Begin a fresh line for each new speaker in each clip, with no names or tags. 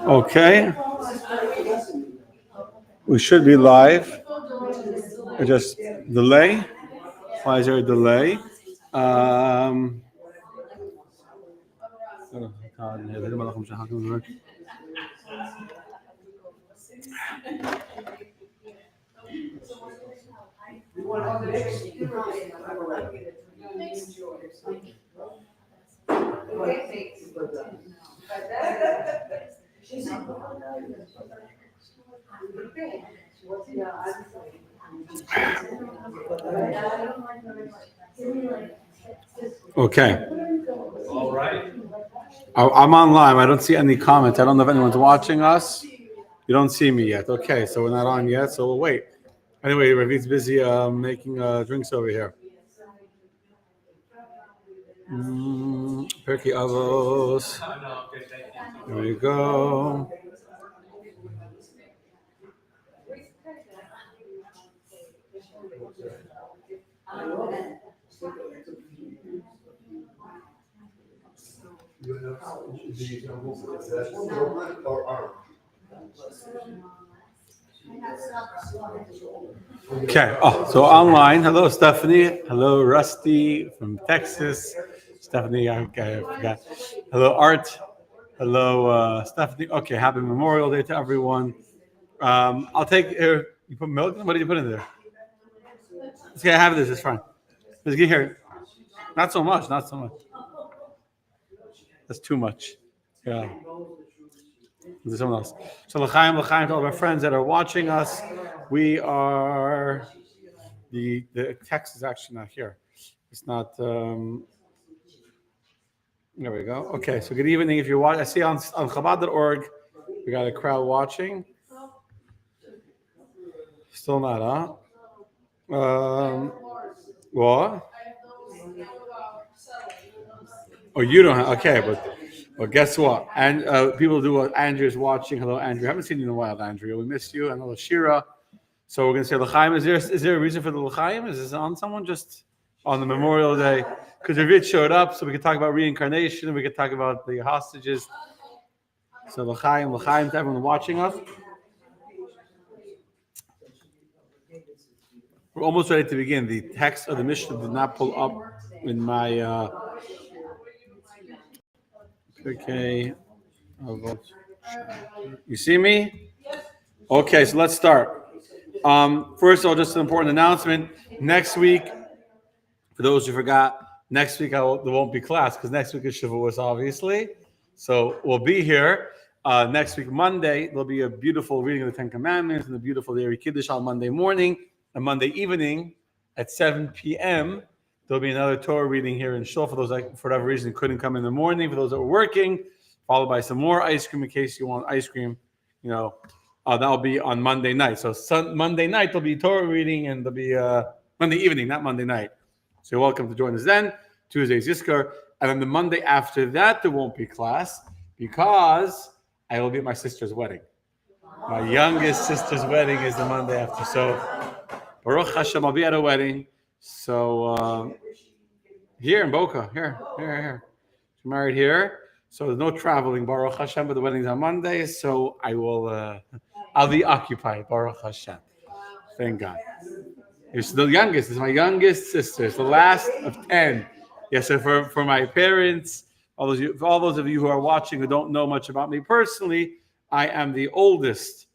Okay. We should be live. Just delay. Why is there a delay? Okay.
All right.
I'm on live. I don't see any comments. I don't know if anyone's watching us. You don't see me yet. Okay, so we're not on yet, so we'll wait. Anyway, Rabbi's busy making drinks over here. Pirkei Avos. There we go. Okay. Oh, so online. Hello, Stephanie. Hello, Rusty from Texas. Stephanie, I forgot. Hello, Art. Hello, Stephanie. Okay, happy Memorial Day to everyone. I'll take. You put milk. What did you put in there? Okay, I have this. It's fine. Let's get here. Not so much. Not so much. That's too much. Yeah. There's someone else. So l'chaim to all of our friends that are watching us. We are. The text is actually not here. It's not. There we go. Okay, so good evening. If you're watching, I see on Chabad.org, we got a crowd watching. Still not, huh? What? Oh, you don't have. Okay, but guess what? And people do what Andrew's watching. Hello, Andrew. I haven't seen you in a while, Andrew. We missed you. And hello, Shira. So we're going to say l'chaim. Is there a reason for the l'chaim? Is this on someone just on the Memorial Day? Because Rabbi showed up, so we could talk about reincarnation, and we could talk about the hostages. So l'chaim to everyone watching us. We're almost ready to begin. The text of the Mishnah did not pull up in my Pirkei Avos Chapter. You see me? Okay, so let's start. First of all, just an important announcement. Next week, for those who forgot, next week there won't be class because next week is Shavuos, obviously. So we'll be here. Next week, Monday, there'll be a beautiful reading of the Ten Commandments and a beautiful Dairy Kiddush on Monday morning. And Monday evening at 7 p.m., there'll be another Torah reading here in Shul for those that, for whatever reason, couldn't come in the morning. For those that were working, followed by some more ice cream in case you want ice cream. That'll be on Monday night. So Monday night, there'll be Torah reading, and there'll be Monday evening, not Monday night. So you're welcome to join us then. Tuesday is Yizkar. And then the Monday after that, there won't be class because I will be at my sister's wedding. My youngest sister's wedding is the Monday after. So Baruch Hashem, I'll be at a wedding. So here in Boca, here. She's married here. So there's no traveling, Baruch Hashem, but the wedding's on Monday. So I'll be occupied, Baruch Hashem. Thank God. It's the youngest. It's my youngest sister. It's the last of 10. Yes, so for my parents, for all those of you who are watching who don't know much about me personally, I am the oldest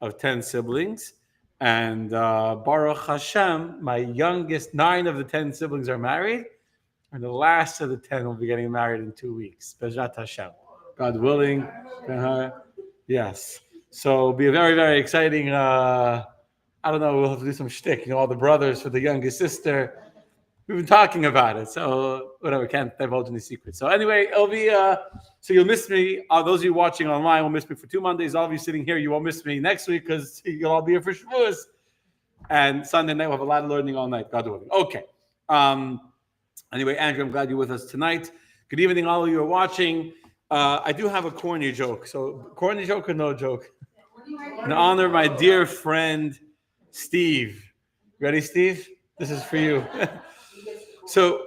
of 10 siblings. And Baruch Hashem, my youngest 9 of the 10 siblings are married. And the last of the 10 will be getting married in 2 weeks. Bezrat Hashem. God willing. Yes. So it'll be a very, very exciting, I don't know, we'll have to do some shtick. All the brothers for the youngest sister. We've been talking about it. So whatever, can't divulge any secrets. So anyway, it'll be, so you'll miss me. Those of you watching online will miss me for 2 Mondays. All of you sitting here, you won't miss me next week because you'll all be here for Shavuos. And Sunday night, we'll have a lot of learning all night. God willing. Okay. Anyway, Andrew, I'm glad you're with us tonight. Good evening, all of you who are watching. I do have a corny joke. So, corny joke or no joke? In honor of my dear friend, Steve. Ready, Steve? This is for you. So,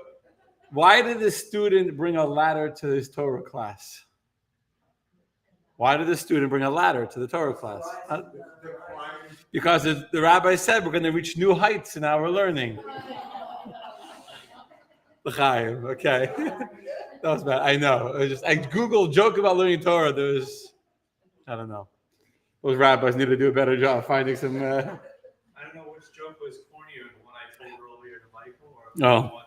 Why did the student bring a ladder to his Torah class? Why did the student bring a ladder to the Torah class? Because the rabbi said we're going to reach new heights in our learning. L'chaim, okay. That was bad. I know. I Googled joke about learning Torah. I don't know. Those rabbis need to do a better job finding some.
I don't know which joke was cornier, the one I told earlier to Michael, or the one.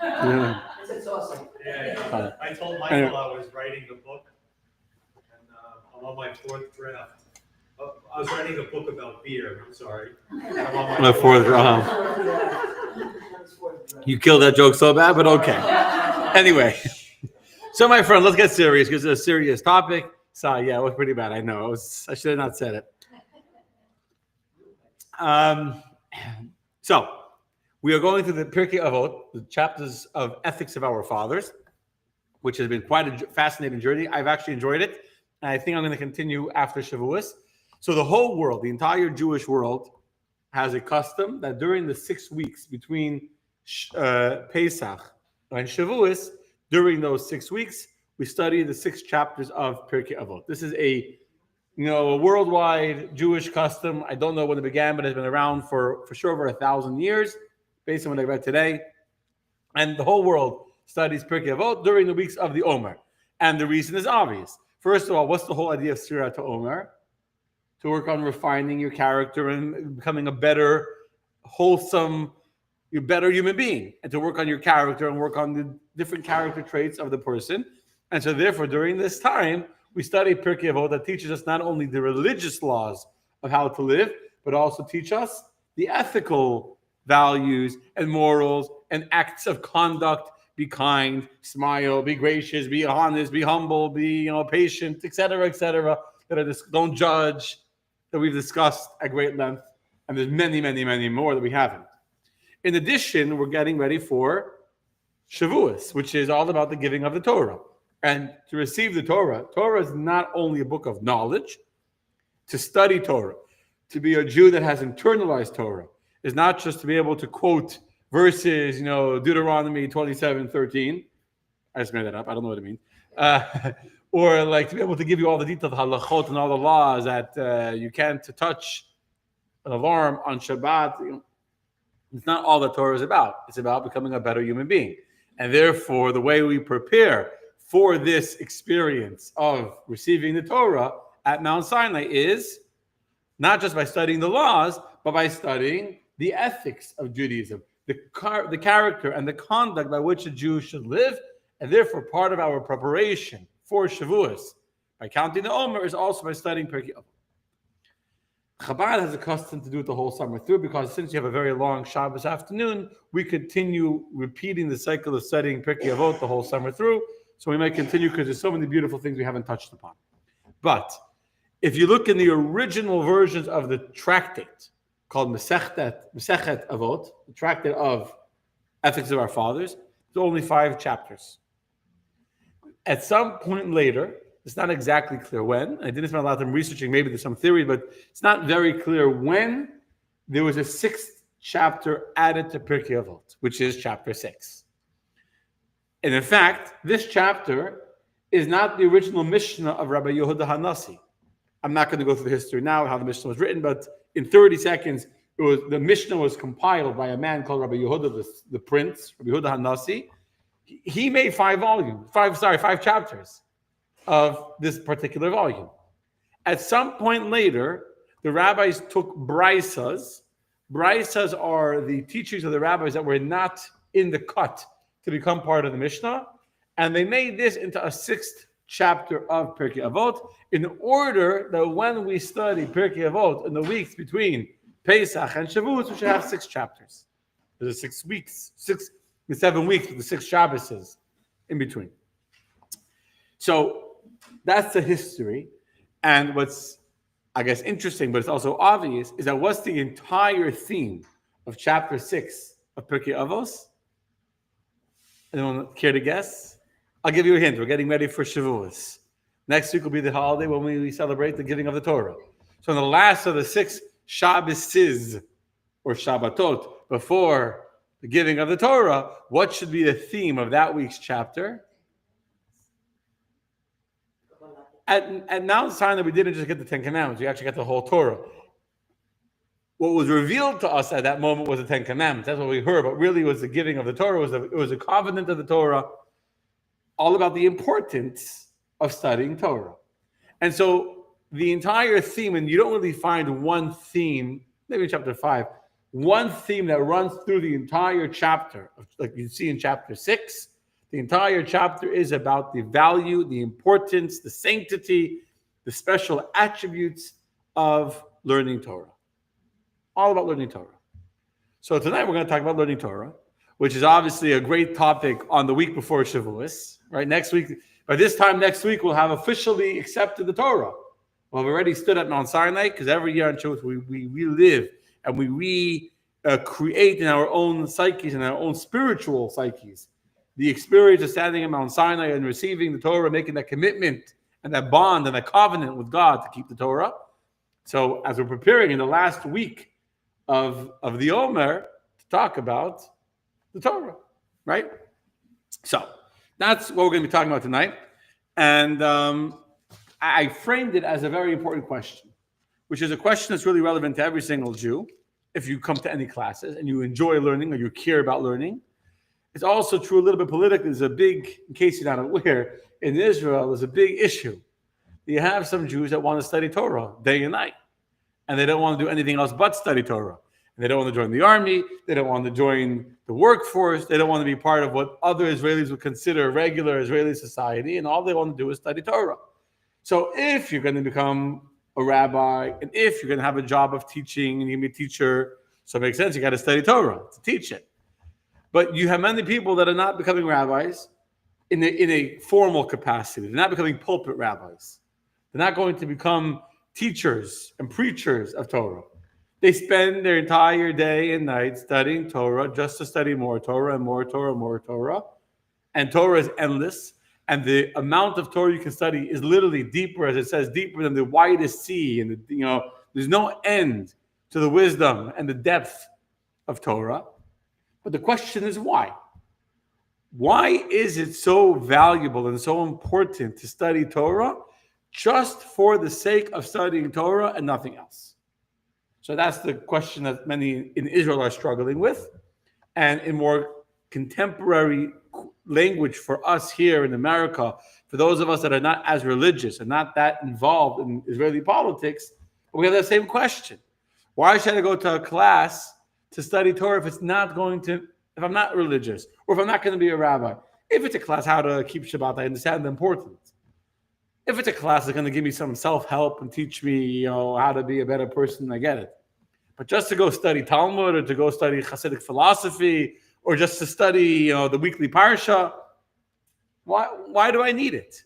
Yeah.
It's awesome.
Yeah. I told Michael I was writing a book, and I'm on my fourth draft. I was writing a book about beer. I'm sorry. I'm on
My fourth draft. You killed that joke so bad, but okay. Anyway, so my friend, let's get serious because it's a serious topic. So yeah, it was pretty bad. I know. I should have not said it. So we are going through the Pirkei Avot, the chapters of ethics of our fathers, which has been quite a fascinating journey. I've actually enjoyed it, and I think I'm going to continue after Shavuos. So the whole world, the entire Jewish world, has a custom that during the 6 weeks between Pesach and Shavuos, during those 6 weeks, we study the 6 chapters of Pirkei Avot. This is a worldwide Jewish custom. I don't know when it began, but it's been around for sure over 1,000 years, based on what I read today. And the whole world studies Pirkei Avot during the weeks of the Omer. And the reason is obvious. First of all, what's the whole idea of Sirah to Omer? To work on refining your character and becoming a better, wholesome, better human being, and to work on your character and work on the different character traits of the person. And so therefore, during this time, we study Pirkei Avot that teaches us not only the religious laws of how to live, but also teach us the ethical values and morals and acts of conduct. Be kind, smile, be gracious, be honest, be humble, be patient, etc., etc. Don't judge, that we've discussed at great length, and there's many, many, many more that we haven't. In addition, we're getting ready for Shavuos, which is all about the giving of the Torah. And to receive the Torah is not only a book of knowledge. To study Torah, to be a Jew that has internalized Torah, is not just to be able to quote verses, Deuteronomy 27:13. I just made that up. I don't know what it means. Or like to be able to give you all the details of halachot and all the laws that you can't touch an alarm on Shabbat. It's not all that Torah is about. It's about becoming a better human being. And therefore, the way we prepare for this experience of receiving the Torah at Mount Sinai is not just by studying the laws, but by studying the ethics of Judaism, the character and the conduct by which a Jew should live. And therefore, part of our preparation for Shavuos, by counting the Omer, is also by studying Pirkei Avot. Chabad has a custom to do it the whole summer through, because since you have a very long Shabbos afternoon, we continue repeating the cycle of studying Pirkei Avot the whole summer through. So we might continue because there's so many beautiful things we haven't touched upon. But if you look in the original versions of the tractate called Masechet Avot, the tractate of ethics of our fathers, there's only 5 chapters. At some point later, it's not exactly clear when. I didn't spend a lot of time researching. Maybe there's some theory, but it's not very clear when there was a 6th chapter added to Pirkei Avot, which is chapter 6. And in fact, this chapter is not the original Mishnah of Rabbi Yehuda HaNasi. I'm not going to go through the history now, how the Mishnah was written, but in 30 seconds, the Mishnah was compiled by a man called Rabbi Yehuda, the prince, Rabbi Yehuda HaNasi. He made 5 chapters of this particular volume. At some point later, the rabbis took brisas. Brisas are the teachings of the rabbis that were not in the cut to become part of the Mishnah, and they made this into a 6th chapter of Pirkei Avot in order that when we study Pirkei Avot in the weeks between Pesach and Shavuos, we should have 6 chapters. There's 6 weeks, 7 weeks with the 6 Shabbases in between. So that's the history. And what's, I guess, interesting, but it's also obvious, is that what's the entire theme of chapter 6 of Pirkei Avos? Anyone care to guess? I'll give you a hint. We're getting ready for Shavuos. Next week will be the holiday when we celebrate the giving of the Torah. So in the last of the 6 Shabbases, or Shabbatot, before the giving of the Torah, what should be the theme of that week's chapter? At Mount Sinai, we didn't just get the Ten Commandments, we actually got the whole Torah. What was revealed to us at that moment was the Ten Commandments. That's what we heard, but really was the giving of the Torah. It was a covenant of the Torah, all about the importance of studying Torah. And so the entire theme, and you don't really find one theme, maybe in chapter 5, one theme that runs through the entire chapter, like you see in chapter 6. The entire chapter is about the value, the importance, the sanctity, the special attributes of learning Torah. All about learning Torah. So tonight we're going to talk about learning Torah, which is obviously a great topic on the week before Shavuos. Right? Next week, by this time next week, we'll have officially accepted the Torah. We'll have already stood at Mount Sinai, because every year on Shavuos we relive and we create in our own psyches and our own spiritual psyches the experience of standing at Mount Sinai and receiving the Torah, making that commitment and that bond and that covenant with God to keep the Torah. So as we're preparing in the last week of the Omer to talk about the Torah, right? So that's what we're going to be talking about tonight. And I framed it as a very important question, which is a question that's really relevant to every single Jew. If you come to any classes and you enjoy learning or you care about learning, it's also true a little bit politically. There's a big, in case you're not aware, in Israel, there's a big issue. You have some Jews that want to study Torah day and night, and they don't want to do anything else but study Torah. And they don't want to join the army. They don't want to join the workforce. They don't want to be part of what other Israelis would consider regular Israeli society, and all they want to do is study Torah. So if you're going to become a rabbi, and if you're going to have a job of teaching, and you're going to be a teacher, so it makes sense, you got to study Torah to teach it. But you have many people that are not becoming rabbis in a formal capacity. They're not becoming pulpit rabbis. They're not going to become teachers and preachers of Torah. They spend their entire day and night studying Torah just to study more Torah and more Torah and more Torah. And Torah is endless. And the amount of Torah you can study is literally deeper, as it says, deeper than the widest sea. And there's no end to the wisdom and the depth of Torah. But the question is why? Why is it so valuable and so important to study Torah just for the sake of studying Torah and nothing else? So that's the question that many in Israel are struggling with. And in more contemporary language for us here in America, for those of us that are not as religious and not that involved in Israeli politics, we have that same question. Why should I go to a class to study Torah if I'm not religious, or if I'm not going to be a rabbi? If it's a class how to keep Shabbat, I understand the importance. If it's a class that's going to give me some self-help and teach me, how to be a better person, I get it. But just to go study Talmud, or to go study Hasidic philosophy, or just to study, the weekly parsha, why do I need it?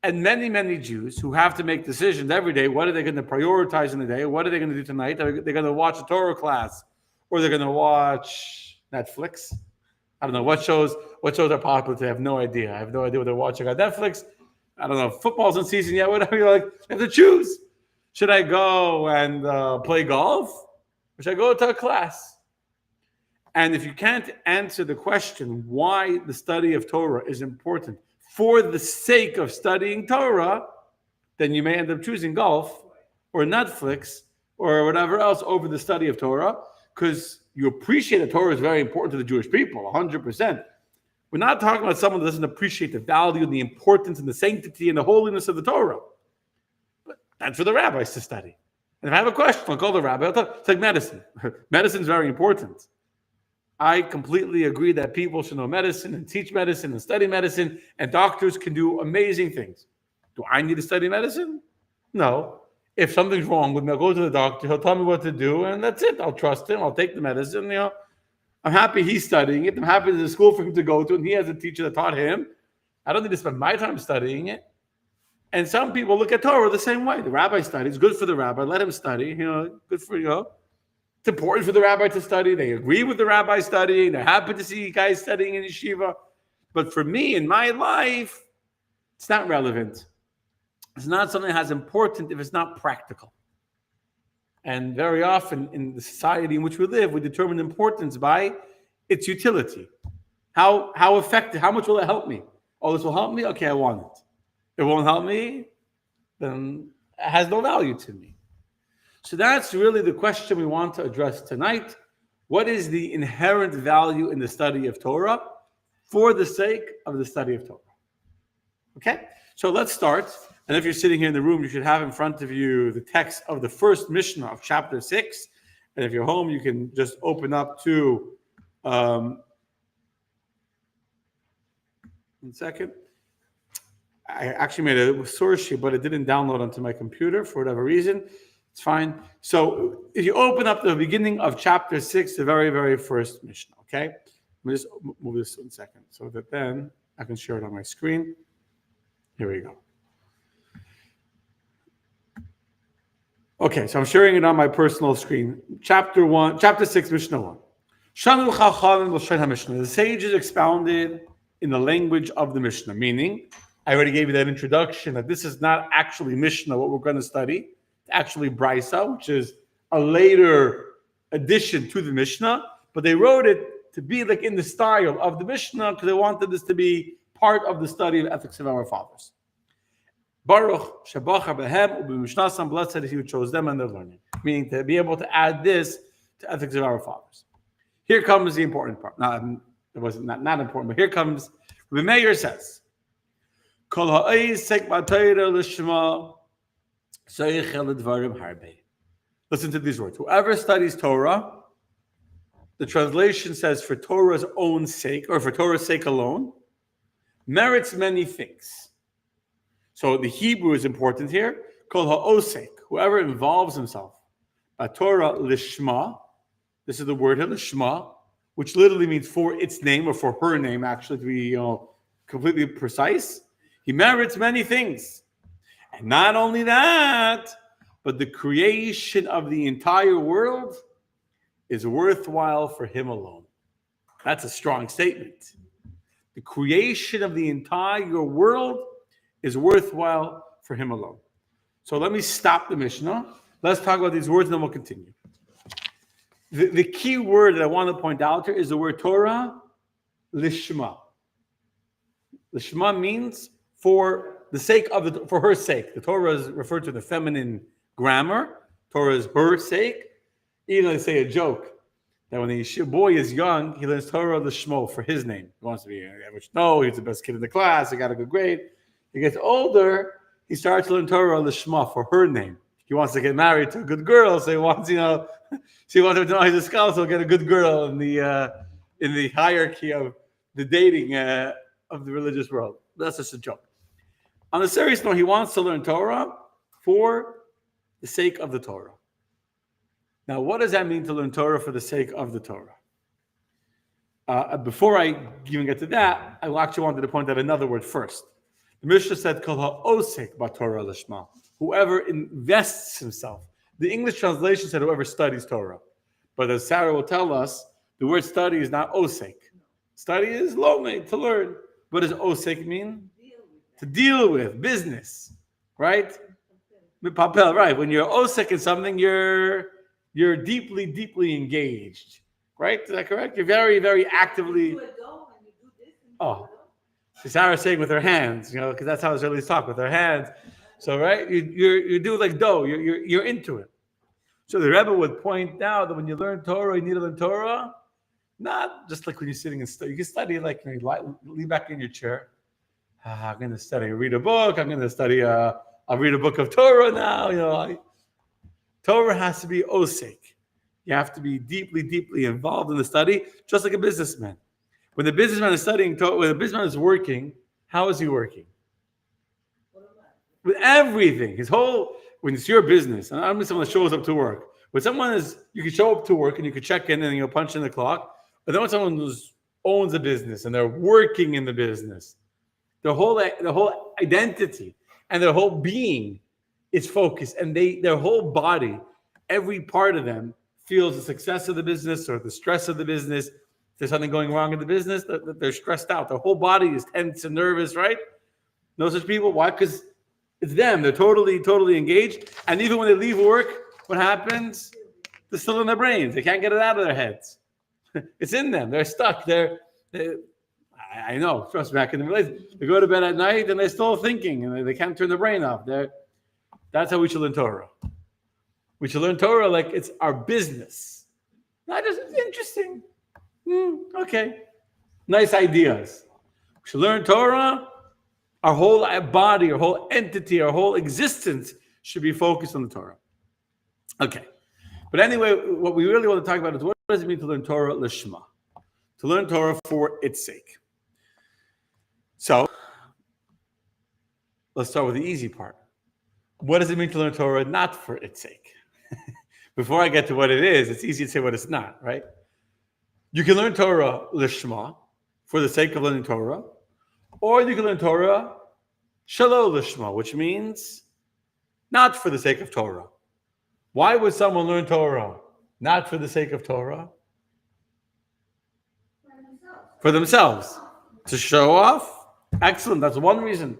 And many, many Jews who have to make decisions every day, what are they going to prioritize in the day? What are they going to do tonight? They're going to watch a Torah class, or they're going to watch Netflix. I don't know what shows are popular today. I have no idea. I have no idea what they're watching on Netflix. I don't know. Football's in season yet. Whatever. You have to choose. Should I go and play golf, or should I go to a class? And if you can't answer the question why the study of Torah is important for the sake of studying Torah, then you may end up choosing golf or Netflix or whatever else over the study of Torah, because you appreciate that Torah is very important to the Jewish people, 100%. We're not talking about someone that doesn't appreciate the value and the importance and the sanctity and the holiness of the Torah. But that's for the rabbis to study. And if I have a question, I'll call the rabbi. It's like medicine. Medicine is very important. I completely agree that people should know medicine and teach medicine and study medicine, and doctors can do amazing things. Do I need to study medicine? No. If something's wrong with me, I'll go to the doctor. He'll tell me what to do, and that's it. I'll trust him. I'll take the medicine. I'm happy he's studying it. I'm happy there's a school for him to go to, and he has a teacher that taught him. I don't need to spend my time studying it. And some people look at Torah the same way. The rabbi studies. Good for the rabbi. Let him study. Good for It's important for the rabbi to study. They agree with the rabbi studying. They're happy to see guys studying in yeshiva. But for me, in my life, it's not relevant. It's not something that's important if it's not practical. And very often in the society in which we live, we determine importance by its utility. How effective, how much will it help me? Oh, this will help me? Okay, I want it. It won't help me? Then it has no value to me. So that's really the question we want to address tonight. What is the inherent value in the study of Torah for the sake of the study of Torah? Okay, so let's start. And if you're sitting here in the room, you should have in front of you the text of the first Mishnah of chapter 6. And if you're home, you can just open up to, 1 second. I actually made a source sheet, but it didn't download onto my computer for whatever reason. It's fine. So if you open up the beginning of chapter 6, the very, very first Mishnah, okay? Let me just move this 1 second so that then I can share it on my screen. Here we go. Okay, so I'm sharing it on my personal screen. Chapter 6, Mishnah 1. Shanu Chachamim L'Shem HaMishnah. The sages expounded in the language of the Mishnah, meaning, I already gave you that introduction that this is not actually Mishnah, what we're going to study. It's actually Brisa, which is a later addition to the Mishnah, but they wrote it to be like in the style of the Mishnah because they wanted this to be part of the study of ethics of our fathers. Baruch Shabachar Behem U'B'Mishnasam, blessed is he who chose them and their learning. Meaning to be able to add this to ethics of our fathers. Here comes the important part. No, it wasn't not important, but here comes Rabbi Meir says, Kol ha'osek b'Torah l'shma soichel l'dvarim harbe. Listen to these words. Whoever studies Torah, the translation says for Torah's own sake, or for Torah's sake alone, merits many things. So the Hebrew is important here. Kol ha'osek, whoever involves himself by Torah lishma, this is the word here, lishma, which literally means for its name or for her name, actually, to be completely precise. He merits many things. And not only that, but the creation of the entire world is worthwhile for him alone. That's a strong statement. The creation of the entire world is worthwhile for him alone. So let me stop the Mishnah. Let's talk about these words and then we'll continue. The key word that I want to point out here is the word Torah, lishma. Lishma means for the sake of for her sake. The Torah is referred to the feminine grammar. Torah is her sake. Even they say a joke that when the boy is young, he learns Torah lishmo for his name. He wants to be average. No, he's the best kid in the class. He got a good grade. He gets older, he starts to learn Torah lishma for her name. He wants to get married to a good girl, so he wants, so he wants him to know he's a scholar, so he'll get a good girl in the hierarchy of the dating of the religious world. That's just a joke. On a serious note, he wants to learn Torah for the sake of the Torah. Now, what does that mean to learn Torah for the sake of the Torah? Before I even get to that, I actually wanted to point out another word first. The Mishnah said, Kol ha'osek b'Torah lishma. Whoever invests himself. The English translation said whoever studies Torah. But as Sarah will tell us, the word study is not osek. Study is lomei, to learn. What does osek mean? To deal with, business. Right? Papel, right. When you're osek in something, you're deeply, deeply engaged. Right? Is that correct? You're very, very actively. Oh. Sarah's saying with her hands, because that's how Israelis talk, with their hands. So, right, you do like dough. You're into it. So the Rebbe would point out that when you learn Torah, you need to learn Torah, not just like when you're sitting and study. You can study like you lean back in your chair. I'm going to study, read a book. I'm going to study. I'll read a book of Torah now. Torah has to be osek. You have to be deeply, deeply involved in the study, just like a businessman. When the businessman is studying Torah, when the businessman is working, how is he working? With everything. When it's your business, and I don't mean someone that shows up to work. When someone you can show up to work and you can check in and you'll punch in the clock. But then when someone who owns a business and they're working in the business, their whole identity and their whole being is focused, and their whole body, every part of them feels the success of the business or the stress of the business. If there's something going wrong in the business, they're stressed out. Their whole body is tense and nervous, right? No such people. Why? Because it's them. They're totally, totally engaged. And even when they leave work, what happens? They're still in their brains. They can't get it out of their heads. It's in them. They're stuck. I know. Trust me, I can relate. They go to bed at night and they're still thinking, and they can't turn the brain off. That's how we should learn Torah. We should learn Torah like it's our business. Not just it's interesting. Okay. Nice ideas. We should learn Torah. Our whole body, our whole entity, our whole existence should be focused on the Torah. Okay. But anyway, what we really want to talk about is what does it mean to learn Torah lishma? To learn Torah for its sake. So, let's start with the easy part. What does it mean to learn Torah not for its sake? Before I get to what it is, it's easy to say what it's not, right? You can learn Torah lishma, for the sake of learning Torah, or you can learn Torah shelo lishma, which means not for the sake of Torah. Why would someone learn Torah not for the sake of Torah? For themselves. To show off? Excellent. That's one reason.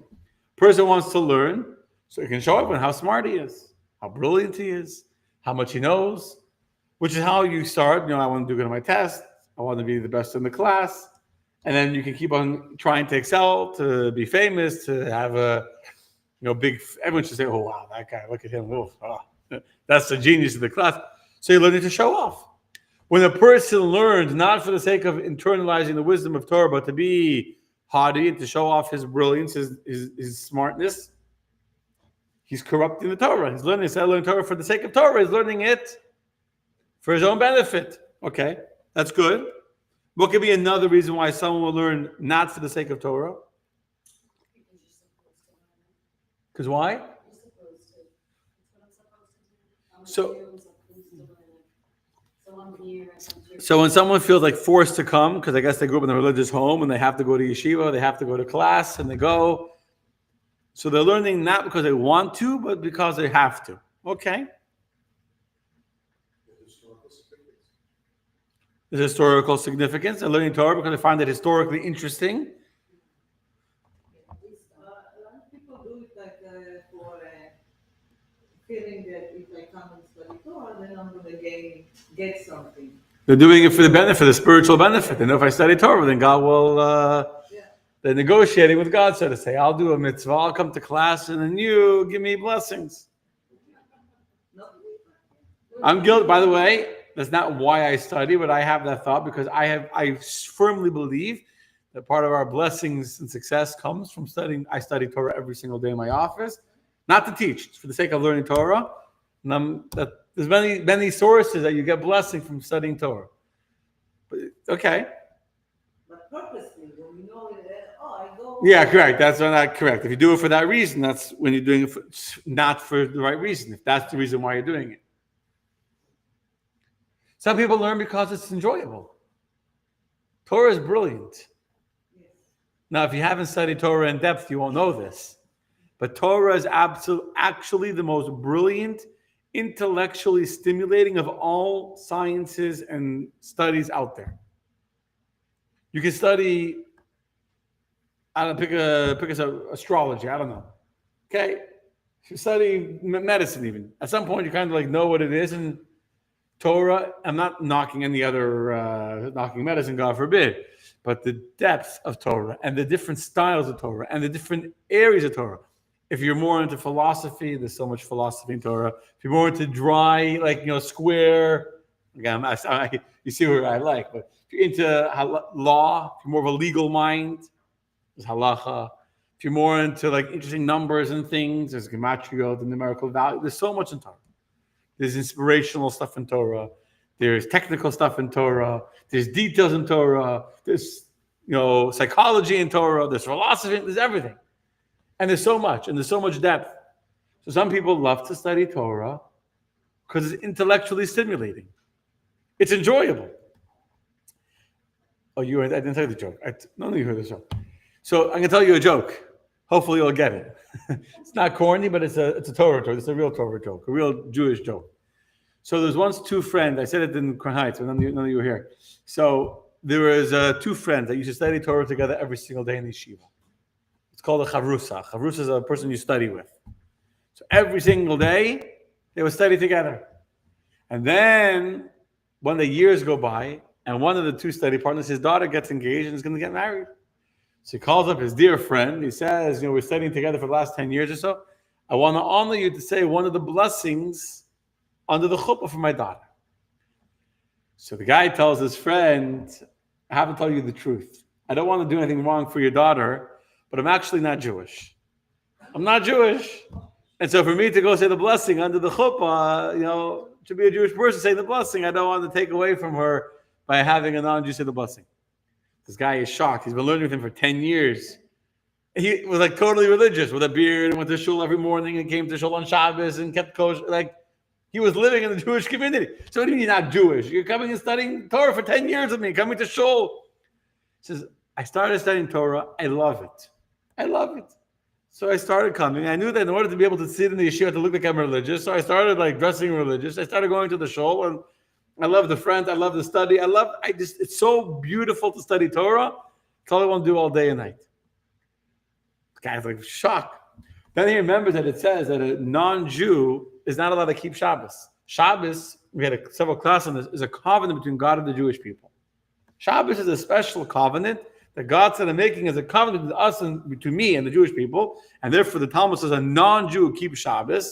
Person wants to learn so he can show up and how smart he is, how brilliant he is, how much he knows, which is how you start. I want to do good on my test. I want to be the best in the class. And then you can keep on trying to excel, to be famous, to have a big, everyone should say, oh, wow, that guy, look at him. Oh, that's the genius of the class. So you're learning to show off. When a person learns not for the sake of internalizing the wisdom of Torah, but to be haughty and to show off his brilliance, his smartness, he's corrupting the Torah. He's learning, instead of learning Torah for the sake of Torah, he's learning it for his own benefit. Okay, that's good. What could be another reason why someone will learn not for the sake of Torah? Because why? So when someone feels like forced to come, because I guess they grew up in a religious home and they have to go to yeshiva, they have to go to class, and they go. So they're learning not because they want to, but because they have to. Okay. There's historical significance. They're learning Torah because they find it historically interesting.
A lot of people do it like for feeling that if I come and study Torah, then I'm going to get something.
They're doing it for the benefit, the spiritual benefit. They know if I study Torah, then God will. They're negotiating with God, so to say. I'll do a mitzvah. I'll come to class, and then you give me blessings. I'm guilty. By the way, that's not why I study, but I have that thought because I firmly believe that part of our blessings and success comes from studying. I study Torah every single day in my office, not to teach, it's for the sake of learning Torah. And there's many sources that you get blessing from studying Torah. But, okay.
But purposely, when you know it, I go.
Yeah, correct. That's not correct. If you do it for that reason, that's when you're doing it not for the right reason. If that's the reason why you're doing it. Some people learn because it's enjoyable. Torah is brilliant.
Yes.
Now, if you haven't studied Torah in depth, you won't know this. But Torah is actually the most brilliant, intellectually stimulating of all sciences and studies out there. You can study, pick astrology, I don't know. Okay? If you study medicine even, at some point you kind of like know what it is, and Torah, I'm not knocking any other, knocking medicine, God forbid, but the depth of Torah and the different styles of Torah and the different areas of Torah. If you're more into philosophy, there's so much philosophy in Torah. If you're more into dry, square, again, you see what I like, but if you're into law, if you're more of a legal mind, there's halacha. If you're more into interesting numbers and things, there's gematria, the numerical value. There's so much in Torah. There's inspirational stuff in Torah. There's technical stuff in Torah. There's details in Torah. There's psychology in Torah. There's philosophy. There's everything. And there's so much. And there's so much depth. So some people love to study Torah because it's intellectually stimulating. It's enjoyable. Oh, I didn't tell you the joke. None of you heard the joke. So I'm going to tell you a joke. Hopefully you'll get it. It's not corny, but it's a Torah joke. It's a real Torah joke, a real Jewish joke. So there's once two friends. I said it in Crown Heights, but none of you were here. So there was two friends that used to study Torah together every single day in the yeshiva. It's called a chavrusa. Chavrusa is a person you study with. So every single day, they would study together. And then, one day, years go by, And one of the two study partners, his daughter gets engaged and is going to get married. So he calls up his dear friend. He says, we're studying together for the last 10 years or so. I want to honor you to say one of the blessings under the chuppah for my daughter. So the guy tells his friend, I have to tell you the truth. I don't want to do anything wrong for your daughter, but I'm actually not Jewish. I'm not Jewish. And so for me to go say the blessing under the chuppah, to be a Jewish person say the blessing, I don't want to take away from her by having a non-Jew say the blessing. This guy is shocked. He's been learning with him for 10 years. He was like totally religious with a beard and went to shul every morning and came to shul on Shabbos and kept kosher. Like he was living in the Jewish community. So what do you mean you're not Jewish? You're coming and studying Torah for 10 years with me, coming to shul. He says, I started studying Torah. I love it. I love it. So I started coming. I knew that in order to be able to sit in the yeshiva, to look like I'm religious. So I started like dressing religious. I started going to the shul, and I love the friends. I love the study. It's so beautiful to study Torah. It's all I want to do all day and night. The guy's like shocked. Then he remembers that it says that a non-Jew is not allowed to keep Shabbos. Shabbos, we had several classes on this, is a covenant between God and the Jewish people. Shabbos is a special covenant that God said, I'm making as a covenant between us and between me and the Jewish people, and therefore the Talmud says a non-Jew who keeps Shabbos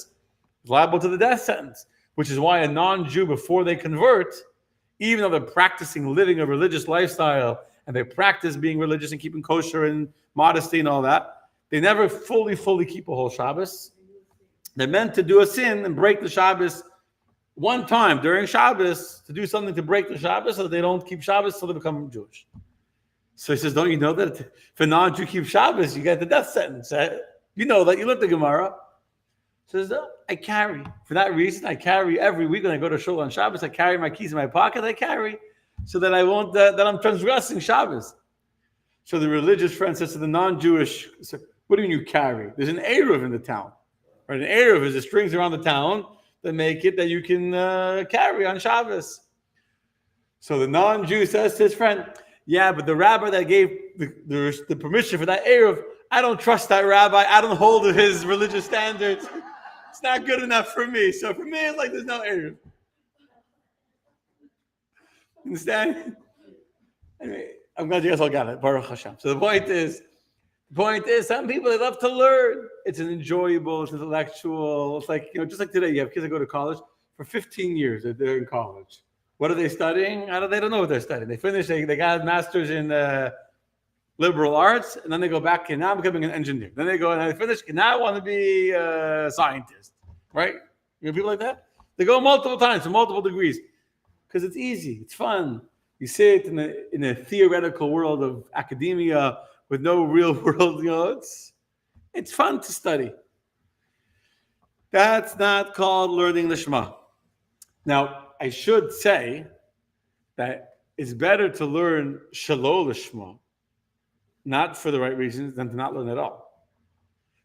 is liable to the death sentence, which is why a non-Jew, before they convert, even though they're practicing living a religious lifestyle and they practice being religious and keeping kosher and modesty and all that, they never fully keep a whole Shabbos. They're meant to do a sin and break the Shabbos one time during Shabbos, to do something to break the Shabbos so that they don't keep Shabbos till they become Jewish. So he says, don't you know that if a non-Jew keeps Shabbos, you get the death sentence? You know that. You look at the Gemara. He says, I carry. For that reason, I carry every week when I go to shul on Shabbos. I carry my keys in my pocket. I carry so that I won't, that I'm transgressing Shabbos. So the religious friend says to the non-Jewish, what do you mean you carry? There's an Eruv in the town. Right? An Eruv is the strings around the town that make it that you can carry on Shabbos. So the non-Jew says to his friend, yeah, but the rabbi that gave the permission for that Eruv, I don't trust that rabbi. I don't hold to his religious standards. It's not good enough for me. So for me, it's like there's no Eruv. Understand? Anyway, I'm glad you guys all got it. Baruch Hashem. So the point is, some people, they love to learn. It's an enjoyable, it's intellectual. It's like, just like today, you have kids that go to college. For 15 years, they're in college. What are they studying? They don't know what they're studying. They finish, they got a master's in liberal arts, and then they go back, and now I'm becoming an engineer. Then they go, and they finish, and now I want to be a scientist, right? You know people like that? They go multiple times for multiple degrees because it's easy, it's fun. You sit in a theoretical world of academia with no real world, it's fun to study. That's not called learning the Shema. Now, I should say that it's better to learn Shalol Lishma, not for the right reasons, than to not learn at all.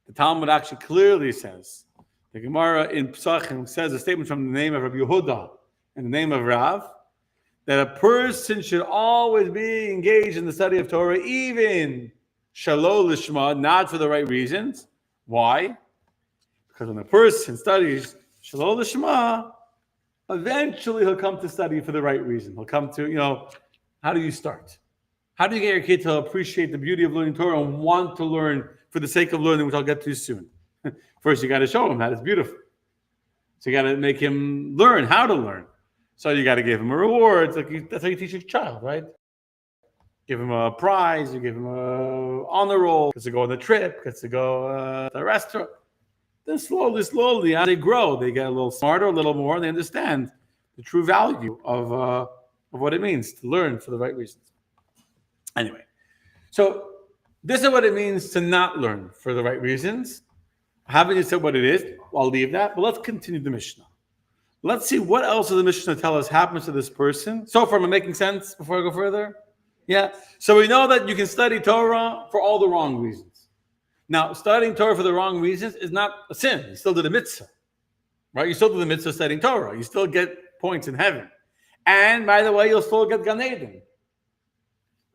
The Talmud actually clearly says, the Gemara in Pesachim says a statement from the name of Rabbi Yehuda and the name of Rav, that a person should always be engaged in the study of Torah, even Shalol Lishma, not for the right reasons. Why? Because when a person studies Shalol Lishma, eventually he'll come to study for the right reason. He'll come to, how do you start? How do you get your kid to appreciate the beauty of learning Torah and want to learn for the sake of learning, which I'll get to soon? First, you got to show him that it's beautiful. So you got to make him learn how to learn. So you got to give him a reward. That's how you teach your child, right? Give him a prize. You give him a honor roll. Gets to go on the trip. Gets to go to a restaurant. Then slowly, as they grow, they get a little smarter, a little more, and they understand the true value of what it means to learn for the right reasons. Anyway, so this is what it means to not learn for the right reasons. I haven't yet said what it is. I'll leave that, but let's continue the Mishnah. Let's see what else does the Mishnah tell us happens to this person. So far, am I making sense before I go further? Yeah. So we know that you can study Torah for all the wrong reasons. Now, studying Torah for the wrong reasons is not a sin. You still do the mitzvah, right? You still do the mitzvah studying Torah. You still get points in heaven. And by the way, you'll still get Gan Eden,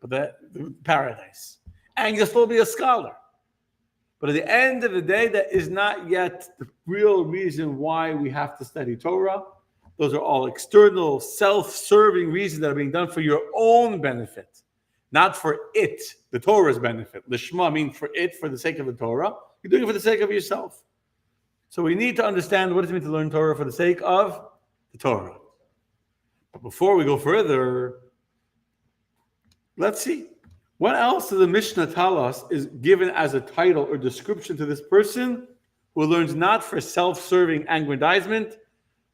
but the paradise. And you'll still be a scholar. But at the end of the day, that is not yet the real reason why we have to study Torah. Those are all external, self-serving reasons that are being done for your own benefit, not for it, the Torah's benefit. Lishma means for it, for the sake of the Torah. You're doing it for the sake of yourself. So we need to understand what does it mean to learn Torah for the sake of the Torah. But before we go further, let's see. What else does the Mishnah tell us is given as a title or description to this person who learns not for self-serving aggrandizement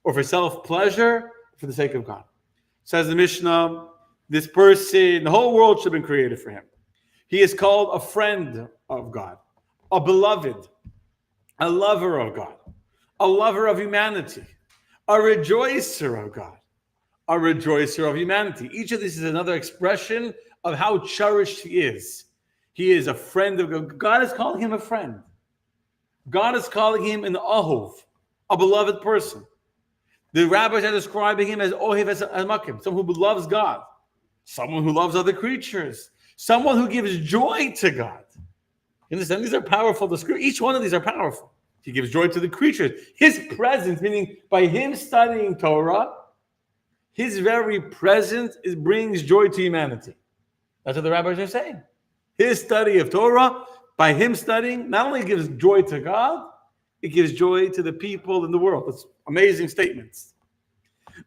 or for self-pleasure, for the sake of God? Says the Mishnah, this person, the whole world should have been created for him. He is called a friend of God, a beloved, a lover of God, a lover of humanity, a rejoicer of God, a rejoicer of humanity. Each of these is another expression of how cherished he is. He is a friend of God. God is calling him a friend. God is calling him an ahov, a beloved person. The rabbis are describing him as ohev hamakim, someone who loves God, someone who loves other creatures, someone who gives joy to God. You understand? These are powerful descriptions. Each one of these are powerful. He gives joy to the creatures. His presence, meaning by him studying Torah, his very presence brings joy to humanity. That's what the rabbis are saying. His study of Torah, by him studying, not only gives joy to God, it gives joy to the people in the world. It's amazing statements.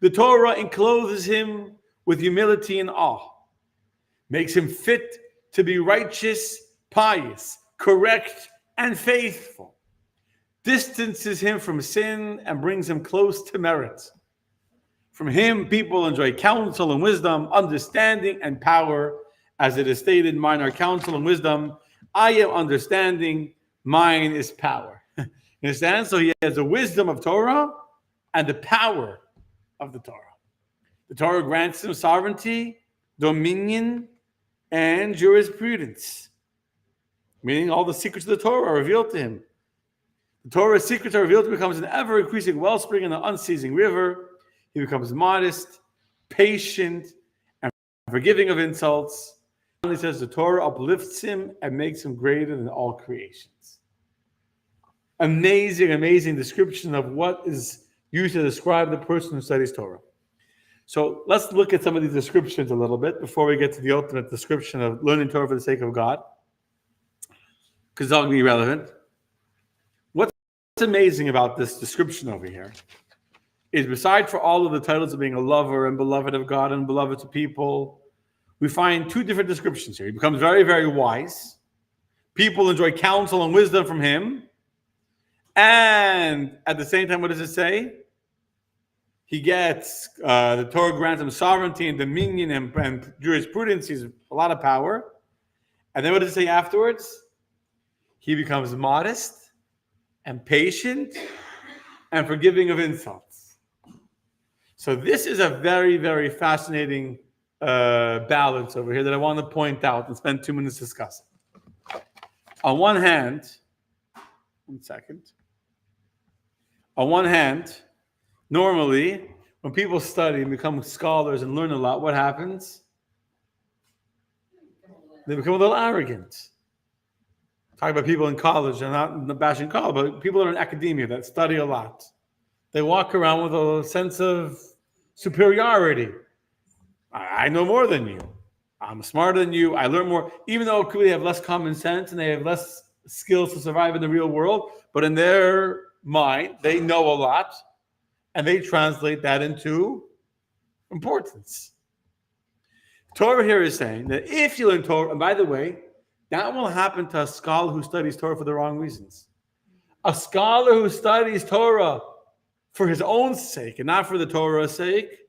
The Torah encloses him with humility and awe, makes him fit to be righteous, pious, correct, and faithful, distances him from sin and brings him close to merit. From him, people enjoy counsel and wisdom, understanding and power. As it is stated, mine are counsel and wisdom. I am understanding, mine is power. You understand? So he has the wisdom of Torah and the power of the Torah. The Torah grants him sovereignty, dominion, and jurisprudence. Meaning all the secrets of the Torah are revealed to him. The Torah's secrets are revealed to him, becomes an ever-increasing wellspring in an unceasing river. He becomes modest, patient, and forgiving of insults. He says the Torah uplifts him and makes him greater than all creations. Amazing, amazing description of what is used to describe the person who studies Torah. So let's look at some of these descriptions a little bit before we get to the ultimate description of learning Torah for the sake of God, because it's all going to be relevant. What's amazing about this description over here is, besides for all of the titles of being a lover and beloved of God and beloved to people, we find two different descriptions here. He becomes very, very wise. People enjoy counsel and wisdom from him. And at the same time, what does it say? He gets, the Torah grants him sovereignty and dominion and jurisprudence. He's a lot of power. And then what does it say afterwards? He becomes modest and patient and forgiving of insults. So this is a very, very fascinating balance over here that I want to point out and spend 2 minutes discussing. On one hand, normally, when people study and become scholars and learn a lot, what happens? They become a little arrogant. Talk about people in college, and not bashing college, but people that are in academia that study a lot. They walk around with a sense of superiority. I know more than you. I'm smarter than you. I learn more, even though they have less common sense and they have less skills to survive in the real world. But in their mind, they know a lot, and they translate that into importance. Torah here is saying that if you learn Torah, and by the way, that will happen to a scholar who studies Torah for the wrong reasons. A scholar who studies Torah for his own sake and not for the Torah's sake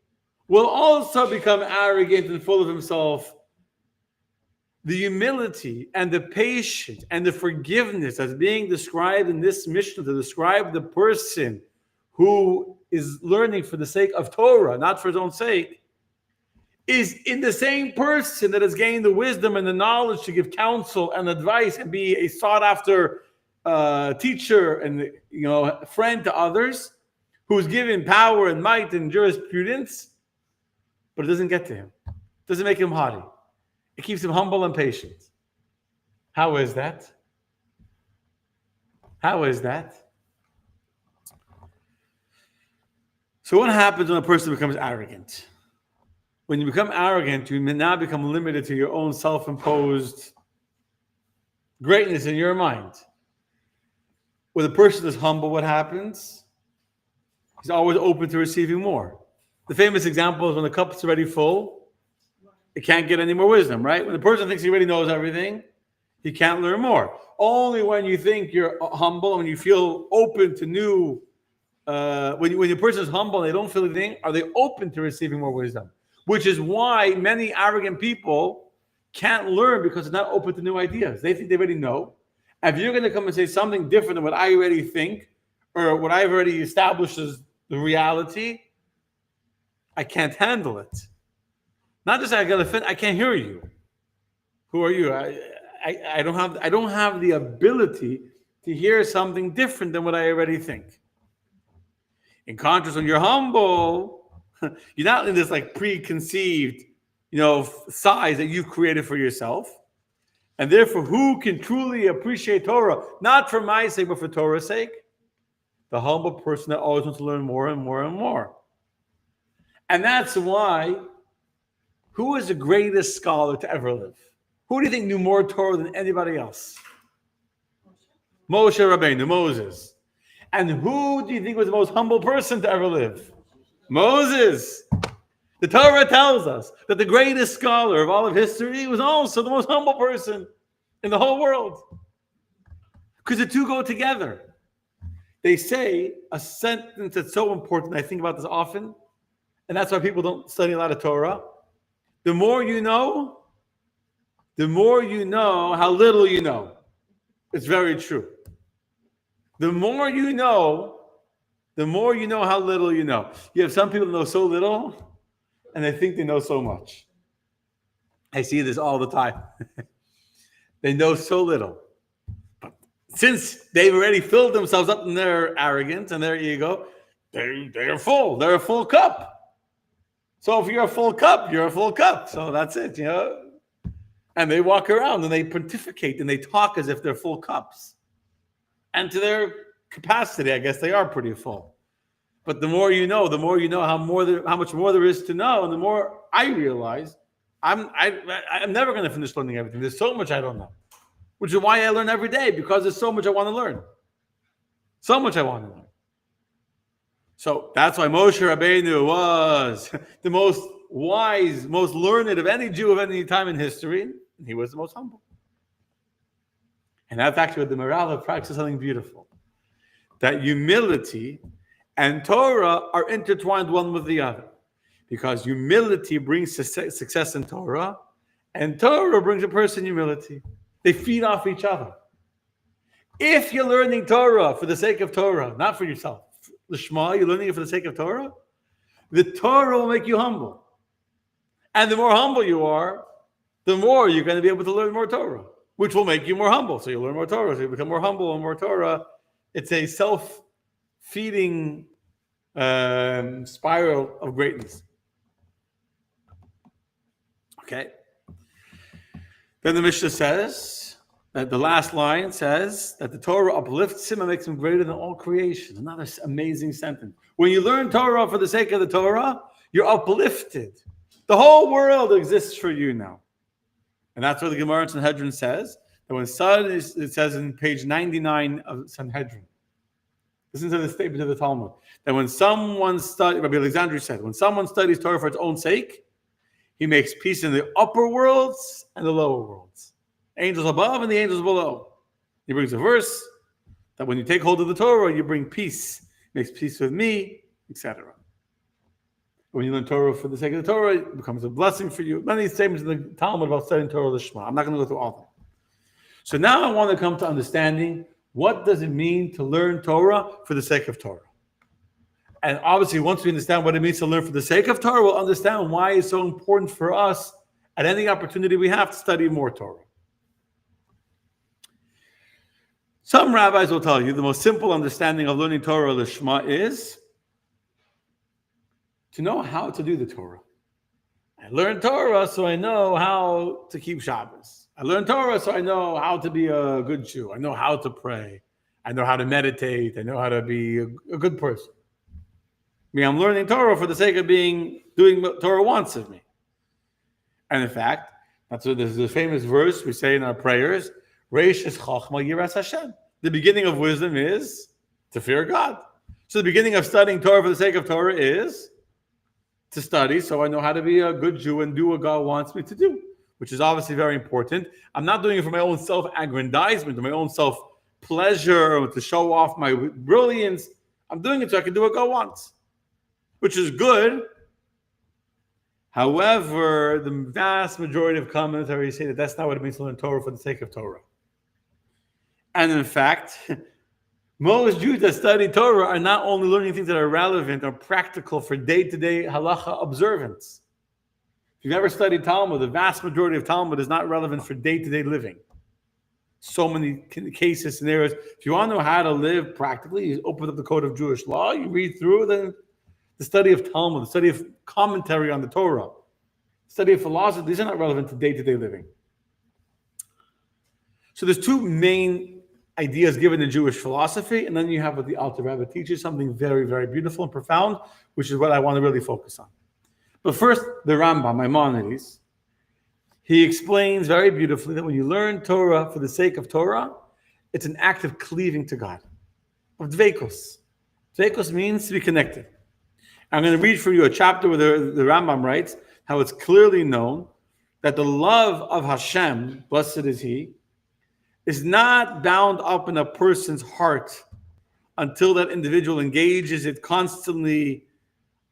will also become arrogant and full of himself. The humility and the patience and the forgiveness that's being described in this Mishnah to describe the person who is learning for the sake of Torah, not for his own sake, is in the same person that has gained the wisdom and the knowledge to give counsel and advice and be a sought-after teacher and friend to others, who's given power and might and jurisprudence, but it doesn't get to him. It doesn't make him haughty. It keeps him humble and patient. How is that? How is that? So what happens when a person becomes arrogant? When you become arrogant, you now become limited to your own self-imposed greatness in your mind. When a person is humble, what happens? He's always open to receiving more. The famous example is when the cup's already full, it can't get any more wisdom, right? When the person thinks he already knows everything, he can't learn more. Only when you think you're humble, when you feel open to new, when your person is humble and they don't feel anything, are they open to receiving more wisdom? Which is why many arrogant people can't learn because they're not open to new ideas. They think they already know. If you're going to come and say something different than what I already think or what I've already established as the reality, I can't handle it. Not just I got to fit. I can't hear you. Who are you? I don't have the ability to hear something different than what I already think. In contrast, when you're humble, you're not in this like preconceived, size that you've created for yourself. And therefore, who can truly appreciate Torah, not for my sake, but for Torah's sake? The humble person that always wants to learn more and more and more. And that's why, who is the greatest scholar to ever live? Who do you think knew more Torah than anybody else? Moshe Rabbeinu, Moses. And who do you think was the most humble person to ever live? Moses. The Torah tells us that the greatest scholar of all of history was also the most humble person in the whole world. Because the two go together. They say a sentence that's so important, I think about this often, and that's why people don't study a lot of Torah. The more you know how little you know. It's very true. The more you know how little you know. You have some people who know so little, and they think they know so much. I see this all the time. They know so little. But since they've already filled themselves up in their arrogance and their ego, they're full. They're a full cup. So if you're a full cup, you're a full cup. So that's it, And they walk around and they pontificate and they talk as if they're full cups. And to their capacity, I guess they are pretty full. But the more you know how much more there is to know, and the more I realize, I'm never going to finish learning everything. There's so much I don't know, which is why I learn every day, because there's so much I want to learn. So much I want to learn. So that's why Moshe Rabbeinu was the most wise, most learned of any Jew of any time in history. He was the most humble. And that's actually what the morale of practice is something beautiful. That humility and Torah are intertwined one with the other. Because humility brings success in Torah, and Torah brings a person humility. They feed off each other. If you're learning Torah for the sake of Torah, not for yourself, Lishma, you're learning it for the sake of Torah, the Torah will make you humble. And the more humble you are, the more you're going to be able to learn more Torah, which will make you more humble. So you learn more Torah, so you become more humble and more Torah. It's a self-feeding spiral of greatness. Okay. Then the Mishnah says, that the last line says that the Torah uplifts him and makes him greater than all creation. Another amazing sentence. When you learn Torah for the sake of the Torah, you're uplifted. The whole world exists for you now. And that's what the Gemara in Sanhedrin says. That when it says in page 99 of Sanhedrin, listen to the statement of the Talmud, that when someone studies, Rabbi Alexandri said, when someone studies Torah for its own sake, he makes peace in the upper worlds and the lower worlds. Angels above and the angels below. He brings a verse that when you take hold of the Torah, you bring peace. Makes peace with me, etc. When you learn Torah for the sake of the Torah, it becomes a blessing for you. Many statements in the Talmud about studying Torah Lishma. I'm not going to go through all of them. So now I want to come to understanding, what does it mean to learn Torah for the sake of Torah? And obviously, once we understand what it means to learn for the sake of Torah, we'll understand why it's so important for us at any opportunity we have to study more Torah. Some rabbis will tell you the most simple understanding of learning Torah Lishma is to know how to do the Torah. I learn Torah so I know how to keep Shabbos. I learn Torah so I know how to be a good Jew. I know how to pray. I know how to meditate. I know how to be a good person. mean, I'm learning Torah for the sake of doing what Torah wants of me. And in fact, that's what there's a famous verse we say in our prayers, Reish es Chochma Yiras Hashem. The beginning of wisdom is to fear God. So the beginning of studying Torah for the sake of Torah is to study so I know how to be a good Jew and do what God wants me to do, which is obviously very important. I'm not doing it for my own self-aggrandizement or my own self-pleasure or to show off my brilliance. I'm doing it so I can do what God wants, which is good. However, the vast majority of commentaries say that that's not what it means to learn Torah for the sake of Torah. And in fact, most Jews that study Torah are not only learning things that are relevant or practical for day-to-day halacha observance. If you've ever studied Talmud, the vast majority of Talmud is not relevant for day-to-day living. So many cases, scenarios. If you want to know how to live practically, you open up the Code of Jewish Law, you read through the study of Talmud, the study of commentary on the Torah, study of philosophy. These are not relevant to day-to-day living. So there's two main ideas given in Jewish philosophy, and then you have what the Alter Rebbe teaches, something very, very beautiful and profound, which is what I want to really focus on. But first, the Rambam, Maimonides, he explains very beautifully that when you learn Torah for the sake of Torah, it's an act of cleaving to God, of dveikos. Dveikos means to be connected. I'm going to read for you a chapter where the Rambam writes how it's clearly known that the love of Hashem, blessed is He, is not bound up in a person's heart until that individual engages it constantly,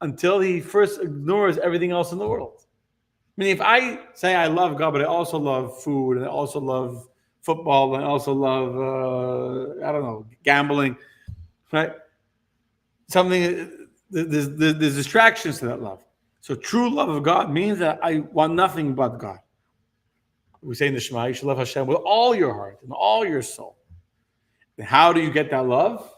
until he first ignores everything else in the world. Meaning, if I say I love God, but I also love food, and I also love football, and I also love, gambling, right? There's distractions to that love. So true love of God means that I want nothing but God. We say in the Shema, you should love Hashem with all your heart and all your soul. And how do you get that love?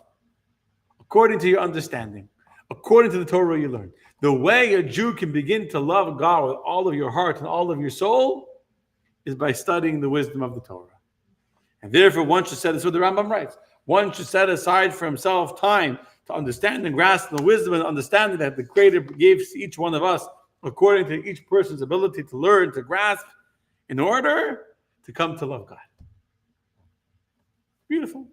According to your understanding, according to the Torah you learn. The way a Jew can begin to love God with all of your heart and all of your soul is by studying the wisdom of the Torah. And therefore, one should set, this is what the Rambam writes, one should set aside for himself time to understand and grasp the wisdom and understanding that the Creator gives to each one of us according to each person's ability to learn, to grasp, in order to come to love God. Beautiful.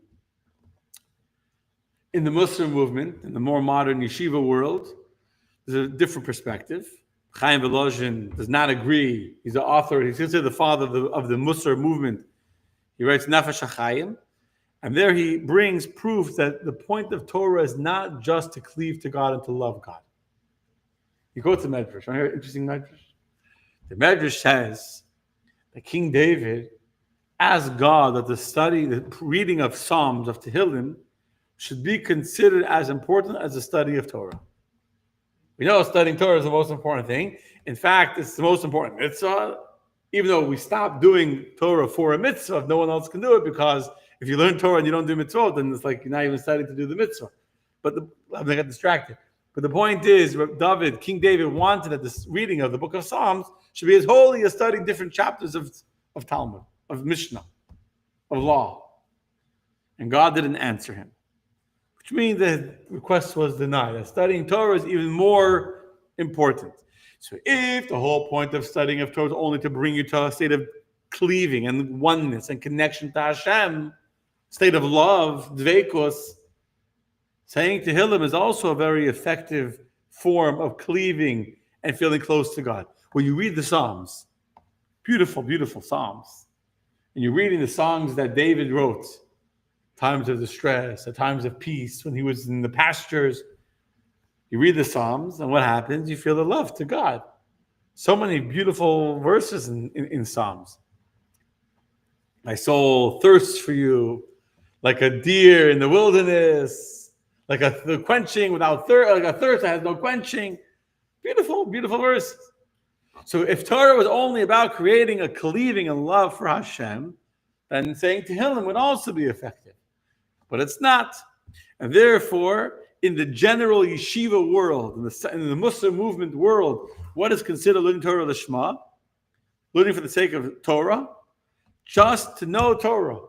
In the Muslim movement, in the more modern yeshiva world, there's a different perspective. Chaim Volozhin does not agree. He's the author, he's considered the father of the Muslim movement. He writes Nefesh HaChaim, and there he brings proof that the point of Torah is not just to cleave to God and to love God. You go to Medrash. Want to hear an interesting Medrash? The Medrash says that King David asked God that the reading of Psalms, of Tehillim, should be considered as important as the study of Torah. We know studying Torah is the most important thing. In fact, it's the most important mitzvah. Even though we stop doing Torah for a mitzvah, no one else can do it, because if you learn Torah and you don't do mitzvah, then it's like you're not even studying to do the mitzvah. But I got distracted. But the point is, King David wanted that this reading of the book of Psalms should be as holy as studying different chapters of Talmud, of Mishnah, of law. And God didn't answer him, which means the request was denied. That studying Torah is even more important. So if the whole point of studying of Torah is only to bring you to a state of cleaving and oneness and connection to Hashem, state of love, dveikos, saying Tehillim is also a very effective form of cleaving and feeling close to God. When you read the Psalms, beautiful, beautiful Psalms, and you're reading the songs that David wrote, times of distress, at times of peace, when he was in the pastures, you read the Psalms, and what happens? You feel the love to God. So many beautiful verses in Psalms. My soul thirsts for you like a deer in the wilderness, like a quenching without thirst, like a thirst that has no quenching. Beautiful, beautiful verses. So if Torah was only about creating a cleaving and love for Hashem, then saying Tehillim would also be effective. But it's not. And therefore, in the general yeshiva world, in the Muslim movement world, what is considered learning Torah Lishma? Learning for the sake of Torah? Just to know Torah.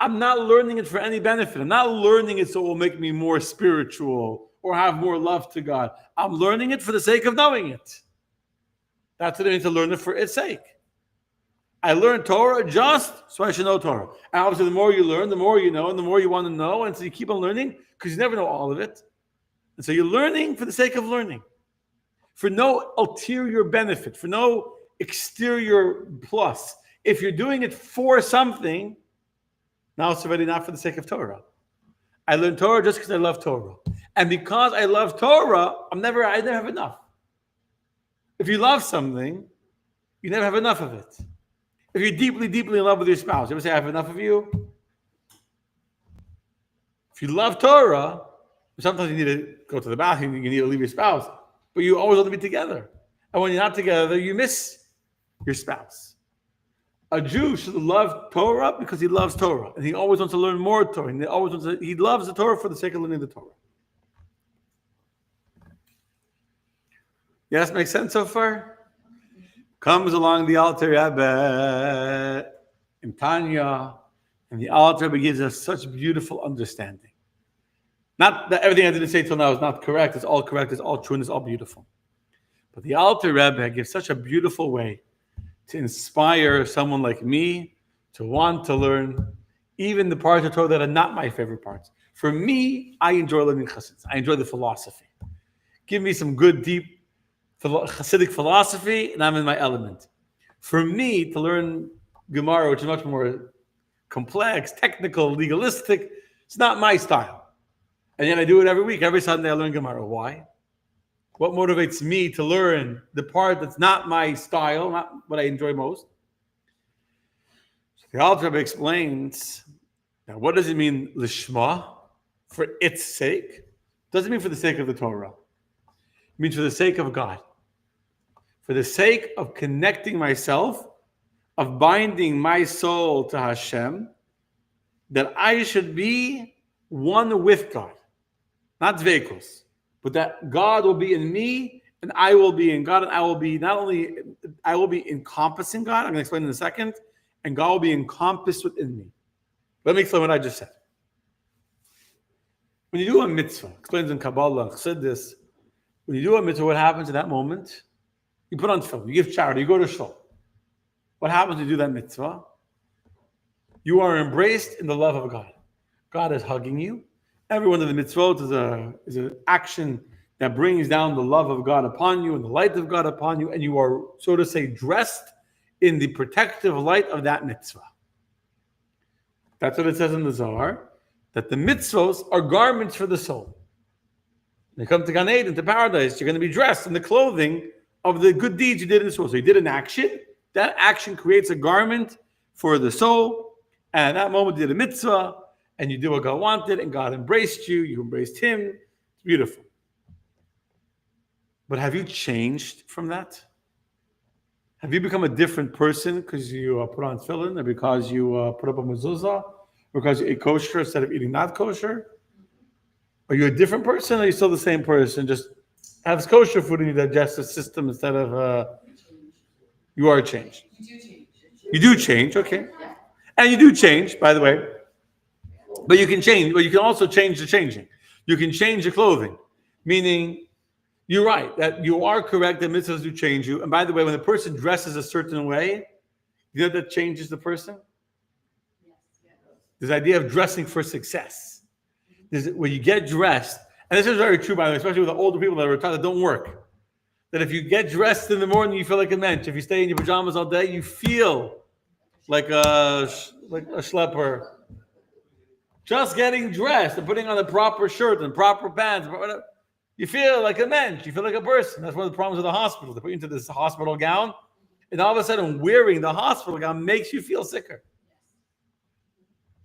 I'm not learning it for any benefit. I'm not learning it so it will make me more spiritual or have more love to God. I'm learning it for the sake of knowing it. That's what I need to learn it for its sake. I learned Torah just so I should know Torah. And obviously, the more you learn, the more you know, and the more you want to know. And so you keep on learning because you never know all of it. And so you're learning for the sake of learning, for no ulterior benefit, for no exterior plus. If you're doing it for something, now it's already not for the sake of Torah. I learned Torah just because I love Torah. And because I love Torah, I never have enough. If you love something, you never have enough of it. If you're deeply, deeply in love with your spouse, you ever say, I have enough of you? If you love Torah, sometimes you need to go to the bathroom, you need to leave your spouse, but you always want to be together. And when you're not together, you miss your spouse. A Jew should love Torah because he loves Torah, and he always wants to learn more Torah. And he loves the Torah for the sake of learning the Torah. Yes, makes sense so far? Comes along the Alter Rebbe in Tanya, and the Alter Rebbe gives us such beautiful understanding. Not that everything I didn't say till now is not correct. It's all correct. It's all true, and it's all beautiful. But the Alter Rebbe gives such a beautiful way to inspire someone like me to want to learn even the parts of Torah that are not my favorite parts. For me, I enjoy learning Chassidus. I enjoy the philosophy. Give me some good, deep Hasidic philosophy, and I'm in my element. For me, to learn Gemara, which is much more complex, technical, legalistic, it's not my style. And yet I do it every week. Every Sunday I learn Gemara. Why? What motivates me to learn the part that's not my style, not what I enjoy most? So the Alter Rebbe explains, now what does it mean, lishma? For its sake? It doesn't mean for the sake of the Torah. It means for the sake of God. For the sake of connecting myself, of binding my soul to Hashem, that I should be one with God. Not dveikos, but that God will be in me, and I will be in God, and I will be I will be encompassing God. I'm going to explain in a second, and God will be encompassed within me. Let me explain what I just said. When you do a mitzvah, explains in Kabbalah, Chassidus, when you do a mitzvah, what happens in that moment? You put on tefillin, you give charity, you go to shul. What happens when you do that mitzvah? You are embraced in the love of God. God is hugging you. Every one of the mitzvot is an action that brings down the love of God upon you and the light of God upon you, and you are, so to say, dressed in the protective light of that mitzvah. That's what it says in the Zohar, that the mitzvos are garments for the soul. When you come to Gan Eden, to paradise, you're going to be dressed in the clothing of the good deeds you did in this world. So you did an action. That action creates a garment for the soul. And at that moment, you did a mitzvah, and you did what God wanted, and God embraced you. You embraced Him. It's beautiful. But have you changed from that? Have you become a different person because you put on tefillin, or because you put up a mezuzah, or because you ate kosher instead of eating not kosher? Are you a different person, or are you still the same person? Just have kosher food in your digestive system instead of you are changed. You do change, okay. And you do change, by the way. But you can change, but you can also change the changing. You can change your clothing. Meaning, you're right, that you are correct that mitzvahs do change you. And by the way, when a person dresses a certain way, you know that changes the person? This idea of dressing for success. When you get dressed, and this is very true, by the way, especially with the older people that are retired that don't work. That if you get dressed in the morning, you feel like a mensch. If you stay in your pajamas all day, you feel like a schlepper. Just getting dressed and putting on the proper shirt and proper pants, you feel like a mensch. You feel like a person. That's one of the problems with the hospital. They put you into this hospital gown, and all of a sudden, wearing the hospital gown makes you feel sicker.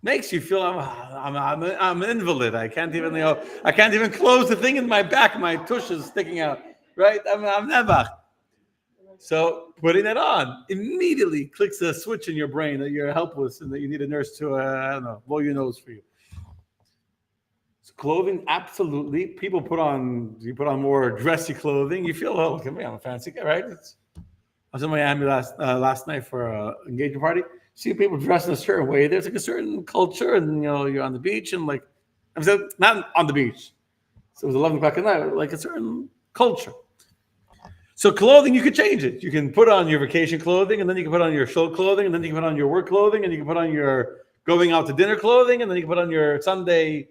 Makes you feel I'm an invalid. I can't even close the thing in my back. My tush is sticking out. Right? I'm nevach. So putting it on immediately clicks a switch in your brain that you're helpless and that you need a nurse to blow your nose for you. So clothing, absolutely. You put on more dressy clothing. You feel, look at me, I'm a fancy guy, right? I was in Miami last night for an engagement party. See people dressed in a certain way. There's like a certain culture, and you're on the beach, and like I'm saying, not on the beach. So it was 11 o'clock at night, like a certain culture. So clothing, you could change it. You can put on your vacation clothing, and then you can put on your show clothing, and then you can put on your work clothing, and you can put on your going out to dinner clothing, and then you can put on your Sunday,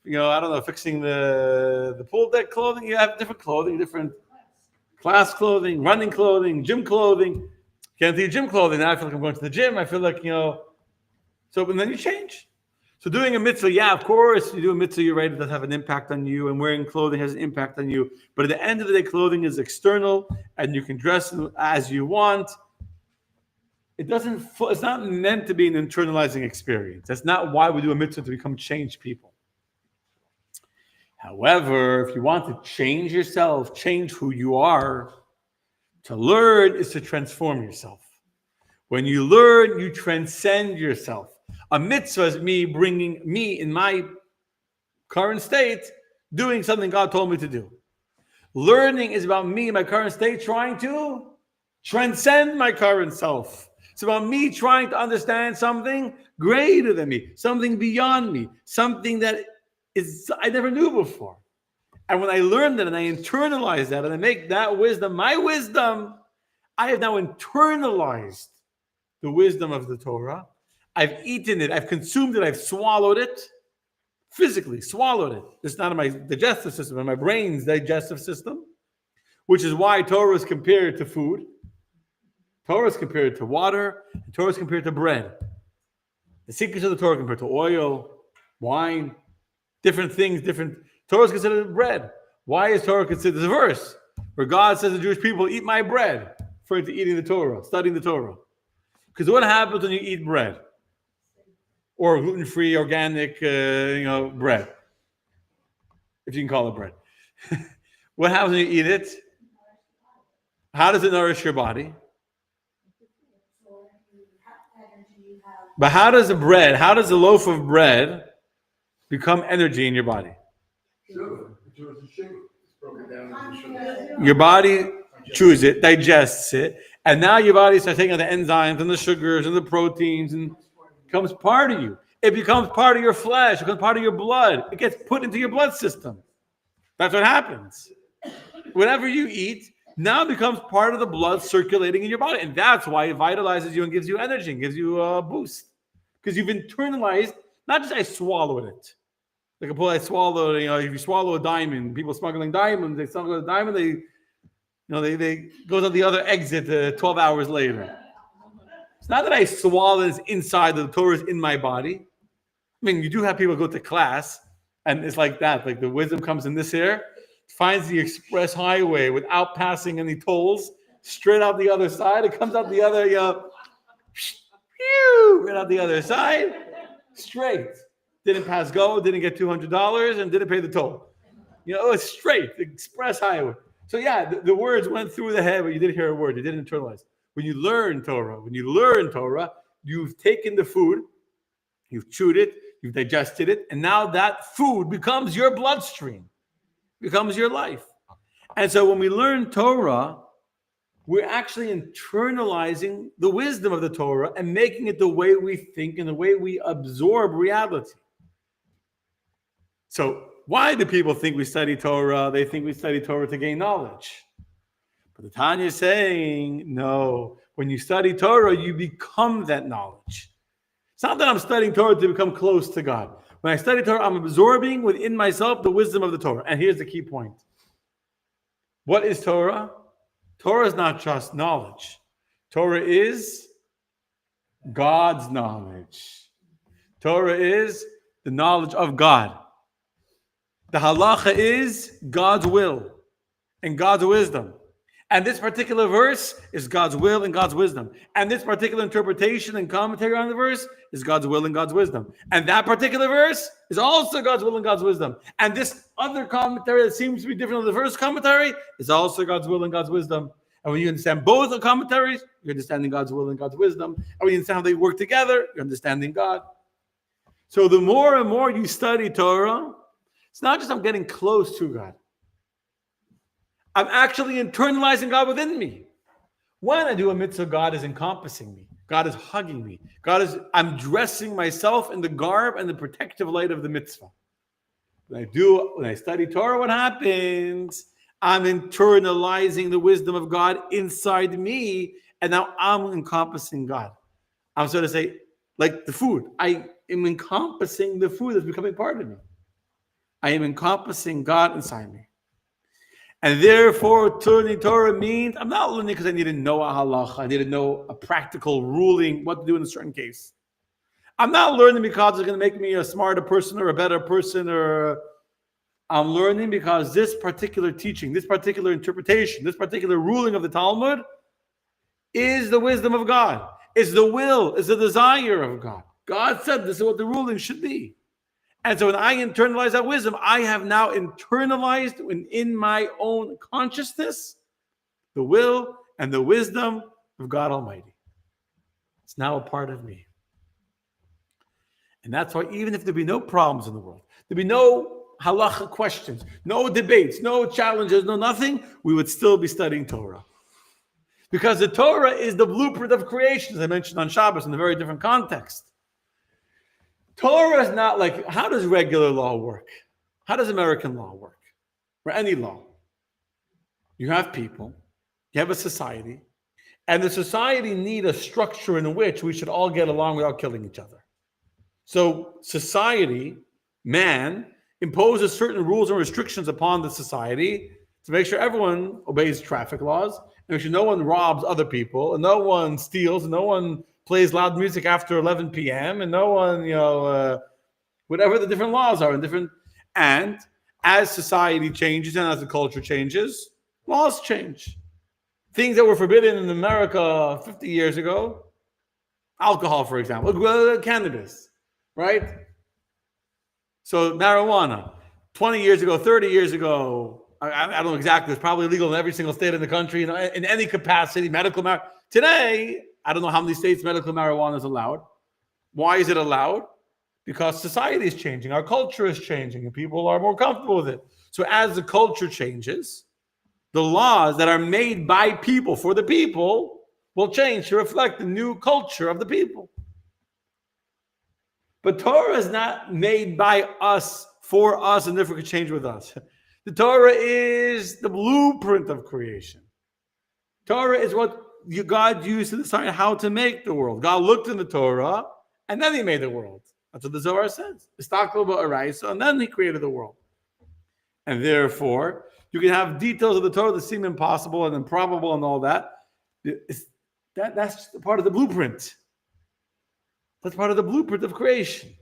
fixing the pool deck clothing. You have different clothing, different class clothing, running clothing, gym clothing. Can't do gym clothing. Now I feel like I'm going to the gym. I feel like, and then you change. So doing a mitzvah, yeah, of course, you do a mitzvah, you're right, it does have an impact on you, and wearing clothing has an impact on you. But at the end of the day, clothing is external, and you can dress as you want. It's not meant to be an internalizing experience. That's not why we do a mitzvah, to become changed people. However, if you want to change yourself, change who you are, to learn is to transform yourself. When you learn, you transcend yourself. A mitzvah is me bringing me in my current state, doing something God told me to do. Learning is about me in my current state trying to transcend my current self. It's about me trying to understand something greater than me, something beyond me, something that I never knew before. And when I learn that and I internalize that and I make that wisdom my wisdom, I have now internalized the wisdom of the Torah. I've eaten it, I've consumed it, I've swallowed it, physically swallowed it. It's not in my digestive system, in my brain's digestive system, which is why Torah is compared to food. Torah is compared to water, and Torah is compared to bread. The secrets of the Torah compared to oil, wine, different things, Torah is considered bread. Why is Torah considered? There's a verse where God says to the Jewish people, eat my bread, referring to eating the Torah, studying the Torah. Because what happens when you eat bread? Or gluten-free, organic, bread. If you can call it bread. What happens when you eat it? How does it nourish your body? But how does the loaf of bread become energy in your body?
Sugar. It's broken down into sugar.
Your body chews it, digests it, and now your body starts taking on the enzymes and the sugars and the proteins and becomes part of you. It becomes part of your flesh. It becomes part of your blood. It gets put into your blood system. That's what happens. Whatever you eat now becomes part of the blood circulating in your body. And that's why it vitalizes you and gives you energy and gives you a boost. Because you've internalized, not just I swallowed it. Like I swallowed, if you swallow a diamond, people smuggling diamonds, they smuggle a diamond, they goes out the other exit 12 hours later. It's not that I swallow this inside, the Torah is in my body. I mean, you do have people go to class, and it's like that. Like the wisdom comes in this air, finds the express highway without passing any tolls, straight out the other side. It comes out the other, right out the other side, straight. Didn't pass go, didn't get $200, and didn't pay the toll. It's straight, the express highway. So yeah, the words went through the head, but you didn't hear a word. You didn't internalize. When you learn Torah, you've taken the food, you've chewed it, you've digested it, and now that food becomes your bloodstream, becomes your life. And so when we learn Torah, we're actually internalizing the wisdom of the Torah and making it the way we think and the way we absorb reality. So why do people think we study Torah? They think we study Torah to gain knowledge. But the Tanya is saying, no, when you study Torah, you become that knowledge. It's not that I'm studying Torah to become close to God. When I study Torah, I'm absorbing within myself the wisdom of the Torah. And here's the key point. What is Torah? Torah is not just knowledge. Torah is God's knowledge. Torah is the knowledge of God. The halacha is God's will and God's wisdom. And this particular verse is God's will and God's wisdom. And this particular interpretation and commentary on the verse is God's will and God's wisdom. And that particular verse is also God's will and God's wisdom. And this other commentary that seems to be different than the first commentary is also God's will and God's wisdom. And when you understand both the commentaries, you're understanding God's will and God's wisdom. And when you understand how they work together, you're understanding God. So the more and more you study Torah, it's not just I'm getting close to God. I'm actually internalizing God within me. When I do a mitzvah, God is encompassing me. God is hugging me. I'm dressing myself in the garb and the protective light of the mitzvah. When I study Torah, what happens? I'm internalizing the wisdom of God inside me, and now I'm encompassing God. I'm sort of say, like the food. I am encompassing the food that's becoming part of me. I am encompassing God inside me. And therefore, learning Torah means I'm not learning because I need to know a halacha. I need to know a practical ruling, what to do in a certain case. I'm not learning because it's going to make me a smarter person or a better person. I'm learning because this particular teaching, this particular interpretation, this particular ruling of the Talmud is the wisdom of God. It's the will, it's the desire of God. God said this is what the ruling should be. And so when I internalize that wisdom, I have now internalized in my own consciousness the will and the wisdom of God Almighty. It's now a part of me. And that's why even if there be no problems in the world, there be no halacha questions, no debates, no challenges, no nothing, we would still be studying Torah. Because the Torah is the blueprint of creation, as I mentioned on Shabbos in a very different context. Torah is not like, how does regular law work? How does American law work? Or any law? You have people, you have a society, and the society need a structure in which we should all get along without killing each other. So society, man, imposes certain rules and restrictions upon the society to make sure everyone obeys traffic laws, and make sure no one robs other people, and no one steals, and no one plays loud music after 11 p.m., and no one, whatever the different laws are, and as society changes and as the culture changes, laws change. Things that were forbidden in America 50 years ago, alcohol, for example, cannabis, right? So marijuana, 20 years ago, 30 years ago, I don't know exactly, it's probably legal in every single state in the country, in any capacity, medical marijuana. Today, I don't know how many states medical marijuana is allowed. Why is it allowed? Because society is changing, our culture is changing, and people are more comfortable with it. So as the culture changes, the laws that are made by people for the people will change to reflect the new culture of the people. But Torah is not made by us, for us, and therefore can change with us. The Torah is the blueprint of creation. Torah is what God used to decide how to make the world. God looked in the Torah, and then he made the world. That's what the Zohar says. And then he created the world. And therefore, you can have details of the Torah that seem impossible and improbable and all that. That's part of the blueprint. That's part of the blueprint of creation.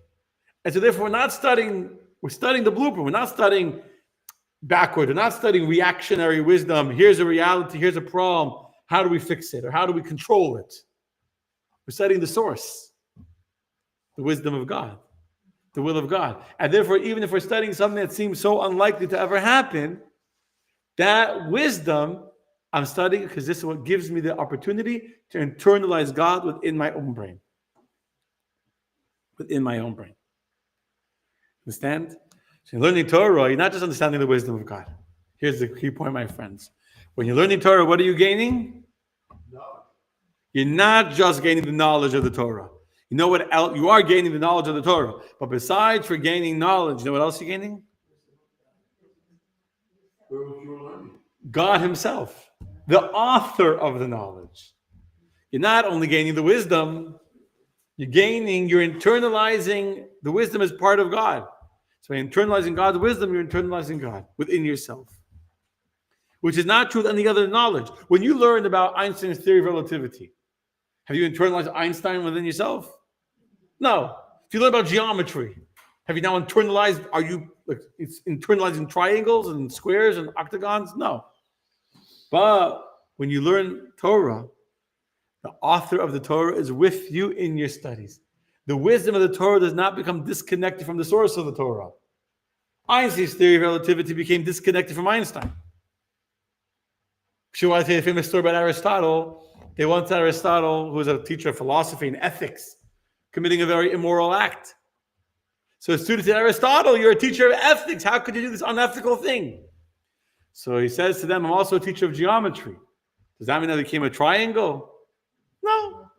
And so therefore, we're studying the blueprint. We're not studying backward. We're not studying reactionary wisdom. Here's a reality. Here's a problem. How do we fix it? Or how do we control it? We're studying the source, the wisdom of God, the will of God. And therefore, even if we're studying something that seems so unlikely to ever happen, that wisdom I'm studying because this is what gives me the opportunity to internalize God within my own brain. Within my own brain. Understand? So you're learning Torah, you're not just understanding the wisdom of God. Here's the key point, my friends. When you're learning Torah, what are you gaining?
No.
You're not just gaining the knowledge of the Torah. You know what else? You are gaining the knowledge of the Torah. But besides for gaining knowledge, you know what else you're gaining?
Where was your learning?
God himself, the author of the knowledge. You're not only gaining the wisdom, you're internalizing the wisdom as part of God. So by internalizing God's wisdom, you're internalizing God within yourself, which is not true with any other knowledge. When you learned about Einstein's theory of relativity, have you internalized Einstein within yourself? No. If you learn about geometry, have you now internalized, it's internalizing triangles and squares and octagons? No. But when you learn Torah, the author of the Torah is with you in your studies. The wisdom of the Torah does not become disconnected from the source of the Torah. Einstein's theory of relativity became disconnected from Einstein. If you want to tell a famous story about Aristotle, they once had Aristotle, who was a teacher of philosophy and ethics, committing a very immoral act. So a student said, Aristotle, you're a teacher of ethics. How could you do this unethical thing? So he says to them, I'm also a teacher of geometry. Does that mean I became a triangle? No.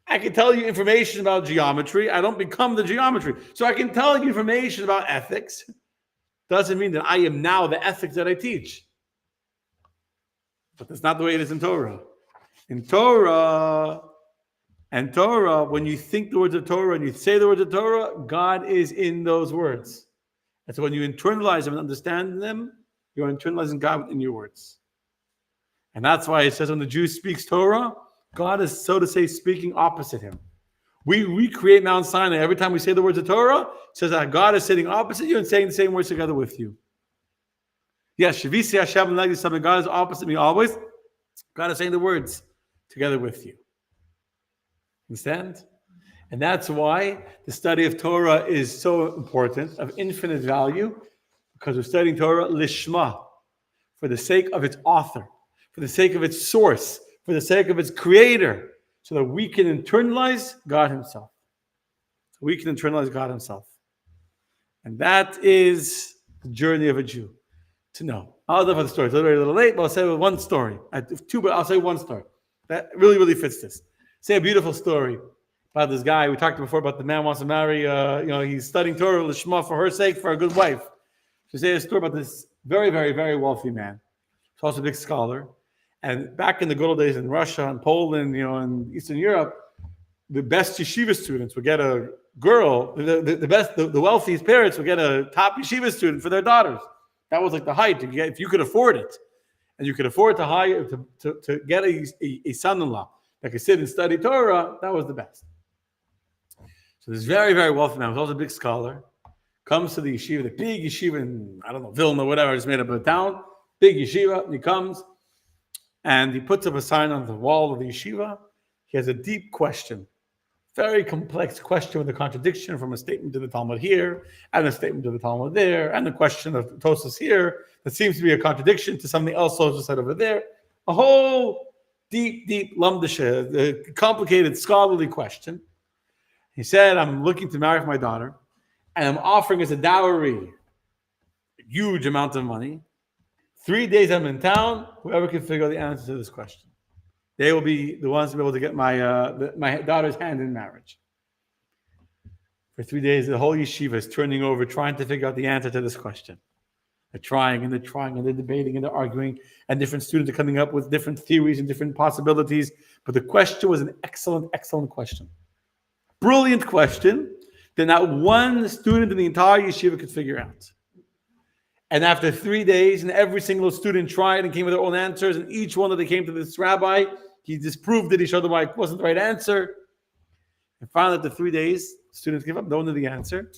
I can tell you information about geometry. I don't become the geometry. So I can tell you information about ethics. doesn't mean that I am now the ethics that I teach. But that's not the way it is in Torah. In Torah, when you think the words of Torah and you say the words of Torah, God is in those words. And so when you internalize them and understand them, you're internalizing God in your words. And that's why it says when the Jew speaks Torah, God is, so to say, speaking opposite him. We recreate Mount Sinai. Every time we say the words of Torah, it says that God is sitting opposite you and saying the same words together with you. Yes, Shavisi Hashem and something. God is opposite me always. God is saying the words together with you. Understand? And that's why the study of Torah is so important, of infinite value, because we're studying Torah lishma, for the sake of its author, for the sake of its source, for the sake of its creator, so that we can internalize God himself. So we can internalize God himself. And that is the journey of a Jew, to know. I'll tell the story. It's a little late, but I'll say one story. Two, but I'll say one story. That really, really fits this. Say a beautiful story about this guy. We talked before about the man wants to marry, he's studying Torah Lishma for her sake, for a good wife. So say a story about this very, very, very wealthy man. He's also a big scholar. And back in the good old days in Russia and Poland, in Eastern Europe, the best yeshiva students would get a girl, the wealthiest parents would get a top yeshiva student for their daughters. That was like the height. If you could afford it, and you could afford to hire to get a son-in-law that could sit and study Torah, that was the best. So this very, very wealthy man, was also a big scholar, comes to the yeshiva, the big yeshiva in, Vilna, whatever, it's made up of a town, big yeshiva, and he comes, and he puts up a sign on the wall of the yeshiva. He has a deep question, very complex question with a contradiction from a statement to the Talmud here, and a statement to the Talmud there, and a question of Tosas here that seems to be a contradiction to something else Tosas said over there. A whole deep lumdisha, complicated scholarly question. He said, I'm looking to marry for my daughter, and I'm offering as a dowry a huge amount of money. 3 days I'm in town, whoever can figure out the answer to this question, they will be the ones to be able to get my daughter's hand in marriage. For 3 days, the whole yeshiva is turning over, trying to figure out the answer to this question. They're trying, and they're debating, and they're arguing, and different students are coming up with different theories and different possibilities. But the question was an excellent, excellent question. Brilliant question that not one student in the entire yeshiva could figure out. And after 3 days, and every single student tried and came with their own answers, and each one that they came to this rabbi, he disproved it, he showed them why it wasn't the right answer. And finally, after 3 days, students give up, don't know the answer.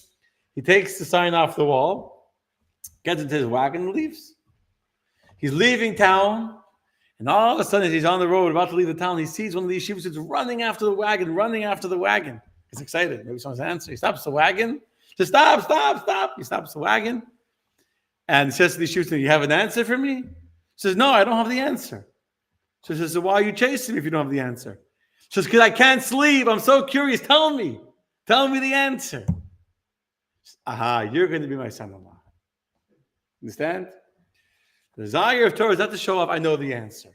He takes the sign off the wall, gets into his wagon and leaves. He's leaving town, and all of a sudden, as he's on the road, about to leave the town, he sees one of these yeshiva students running after the wagon. He's excited. Maybe someone's answer. He stops the wagon. Says, stop. He stops the wagon. And he says to the yeshiva student, you have an answer for me? He says, no, I don't have the answer. So he says, so why are you chasing me if you don't have the answer? He says, because I can't sleep. I'm so curious. Tell me the answer. Says, aha, you're going to be my son-in-law. Understand? The desire of Torah is not to show off, I know the answer.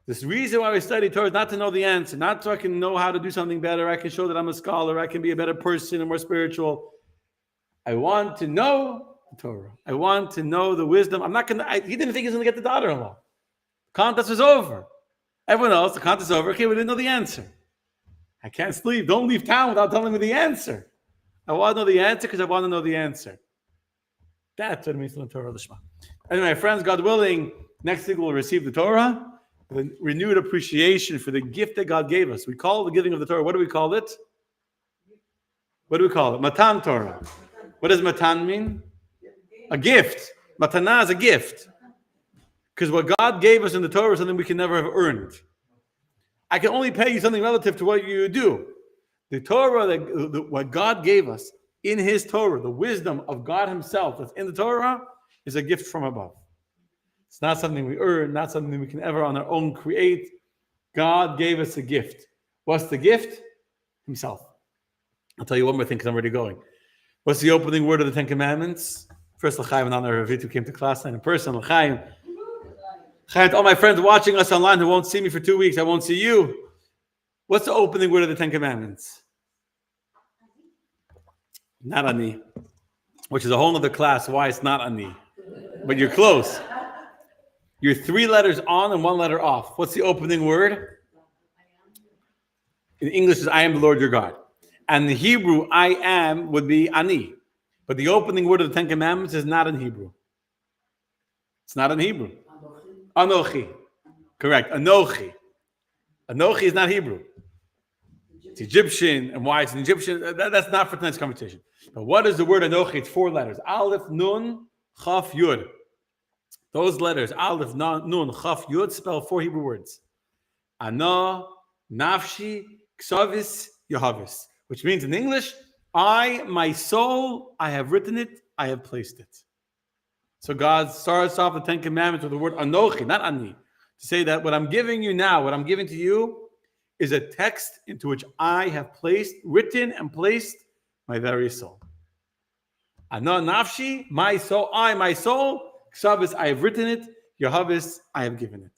This reason why we study Torah is not to know the answer, not so I can know how to do something better. I can show that I'm a scholar. I can be a better person and more spiritual. I want to know the Torah. I want to know the wisdom. He didn't think he was going to get the daughter-in-law. The contest was over. Everyone else, the contest is over. Okay, we didn't know the answer. I can't sleep. Don't leave town without telling me the answer. I want to know the answer because I want to know the answer. That's what it means to learn Torah Lishma. Anyway, friends, God willing, next week we'll receive the Torah with a renewed appreciation for the gift that God gave us. We call the giving of the Torah, what do we call it? Matan Torah. What does matan mean? A gift. Matana is a gift. Because what God gave us in the Torah is something we can never have earned. I can only pay you something relative to what you do. The Torah, what God gave us in His Torah, the wisdom of God Himself that's in the Torah, is a gift from above. It's not something we earn, not something we can ever on our own create. God gave us a gift. What's the gift? Himself. I'll tell you one more thing because I'm already going. What's the opening word of the Ten Commandments? First, L'chaim, and honor of Ravit who came to class tonight in person. L'chaim. L'chaim to all my friends watching us online who won't see me for 2 weeks. I won't see you. What's the opening word of the Ten Commandments? Not ani. which is a whole other class why it's not ani. But you're close. You're 3 letters on and 1 letter off. What's the opening word? In English is I am the Lord your God. And in Hebrew, I am would be ani. But the opening word of the Ten Commandments is not in Hebrew. It's not in Hebrew. Anochi. Correct. Anochi. Anochi is not Hebrew. It's Egyptian. And why it's an Egyptian, that's not for tonight's conversation. But what is the word Anochi? It's 4 letters. Aleph, Nun, Chaf, Yud. Those letters, Aleph, Nun, Chaf, Yud, spell 4 Hebrew words. Ana, Nafshi, Ksavis, Yahavis. Which means in English, I, my soul, I have written it, I have placed it. So God starts off the 10 Commandments with the word Anochi, not Ani. To say that what I'm giving you now, what I'm giving to you, is a text into which I have written and placed my very soul. Ana nafshi, my soul, I, my soul, Ksabis, I have written it, Yahavis, I have given it.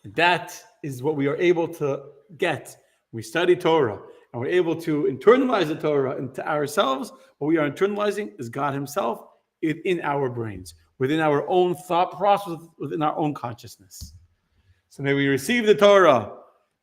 And that is what we are able to get. We study Torah, and we're able to internalize the Torah into ourselves. What we are internalizing is God Himself in our brains, within our own thought process, within our own consciousness. So may we receive the Torah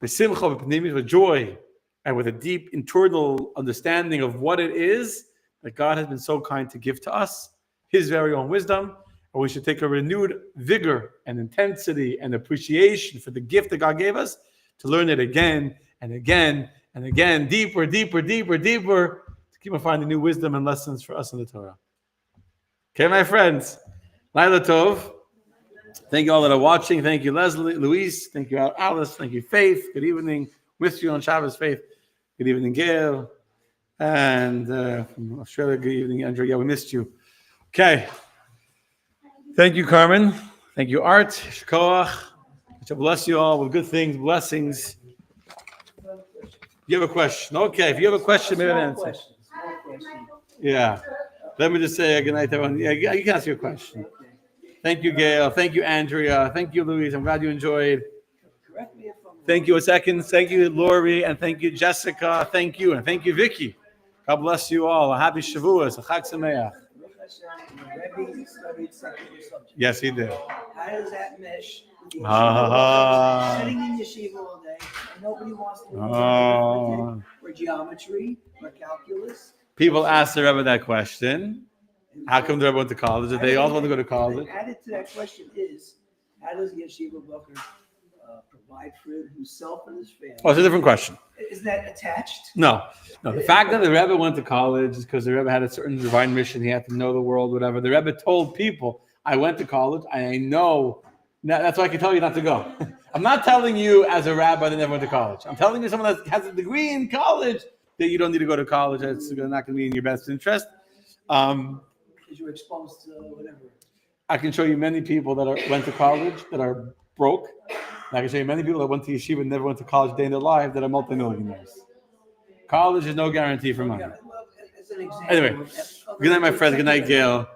with simcha, with joy, and with a deep internal understanding of what it is that God has been so kind to give to us, His very own wisdom. And we should take a renewed vigor and intensity and appreciation for the gift that God gave us to learn it again and again and again, deeper, deeper, deeper, deeper, to keep on finding new wisdom and lessons for us in the Torah. Okay, my friends, Laila Tov. Thank you all that are watching. Thank you, Leslie, Luis. Thank you, Alice. Thank you, Faith. Good evening. With you on Shabbos, Faith. Good evening, Gail. And from Australia, good evening, Andrew. Yeah, we missed you. Okay. Thank you, Carmen. Thank you, Art. Shkoach. To bless you all with good things, blessings. You have a question? Okay, if you have a question, maybe I'll answer. Yeah. Let me just say good night to everyone. Yeah, you can ask your question. Thank you, Gail. Thank you, Andrea. Thank you, Louise. I'm glad you enjoyed. Thank you, a second. Thank you, Lori. And thank you, Jessica. Thank you. And thank you, Vicky. God bless you all. A happy Shavuos. A Chag Sameach. Yes, he did.
How does that mesh with the yeshiva? Sitting in yeshiva all day, and nobody wants to learn arithmetic or geometry or calculus.
People ask the Rebbe that question. How come the Rebbe went to college? Did they all want to go to college?
Added to that question is, how does the yeshiva worker provide for himself and his family?
Oh, it's a different question.
Is that attached?
No. The fact that the Rebbe went to college is because the Rebbe had a certain divine mission. He had to know the world, whatever. The Rebbe told people, I went to college. I know. That's why I can tell you not to go. I'm not telling you as a rabbi that never went to college. I'm telling you someone that has a degree in college that you don't need to go to college. It's not going to be in your best interest.
Because you're exposed to whatever.
I can show you many people that went to college that are broke. And I can show you many people that went to yeshiva and never went to college a day in their life that are multimillionaires. College is no guarantee for money.
As an example,
Anyway, good night, my friends. Good night, Gail.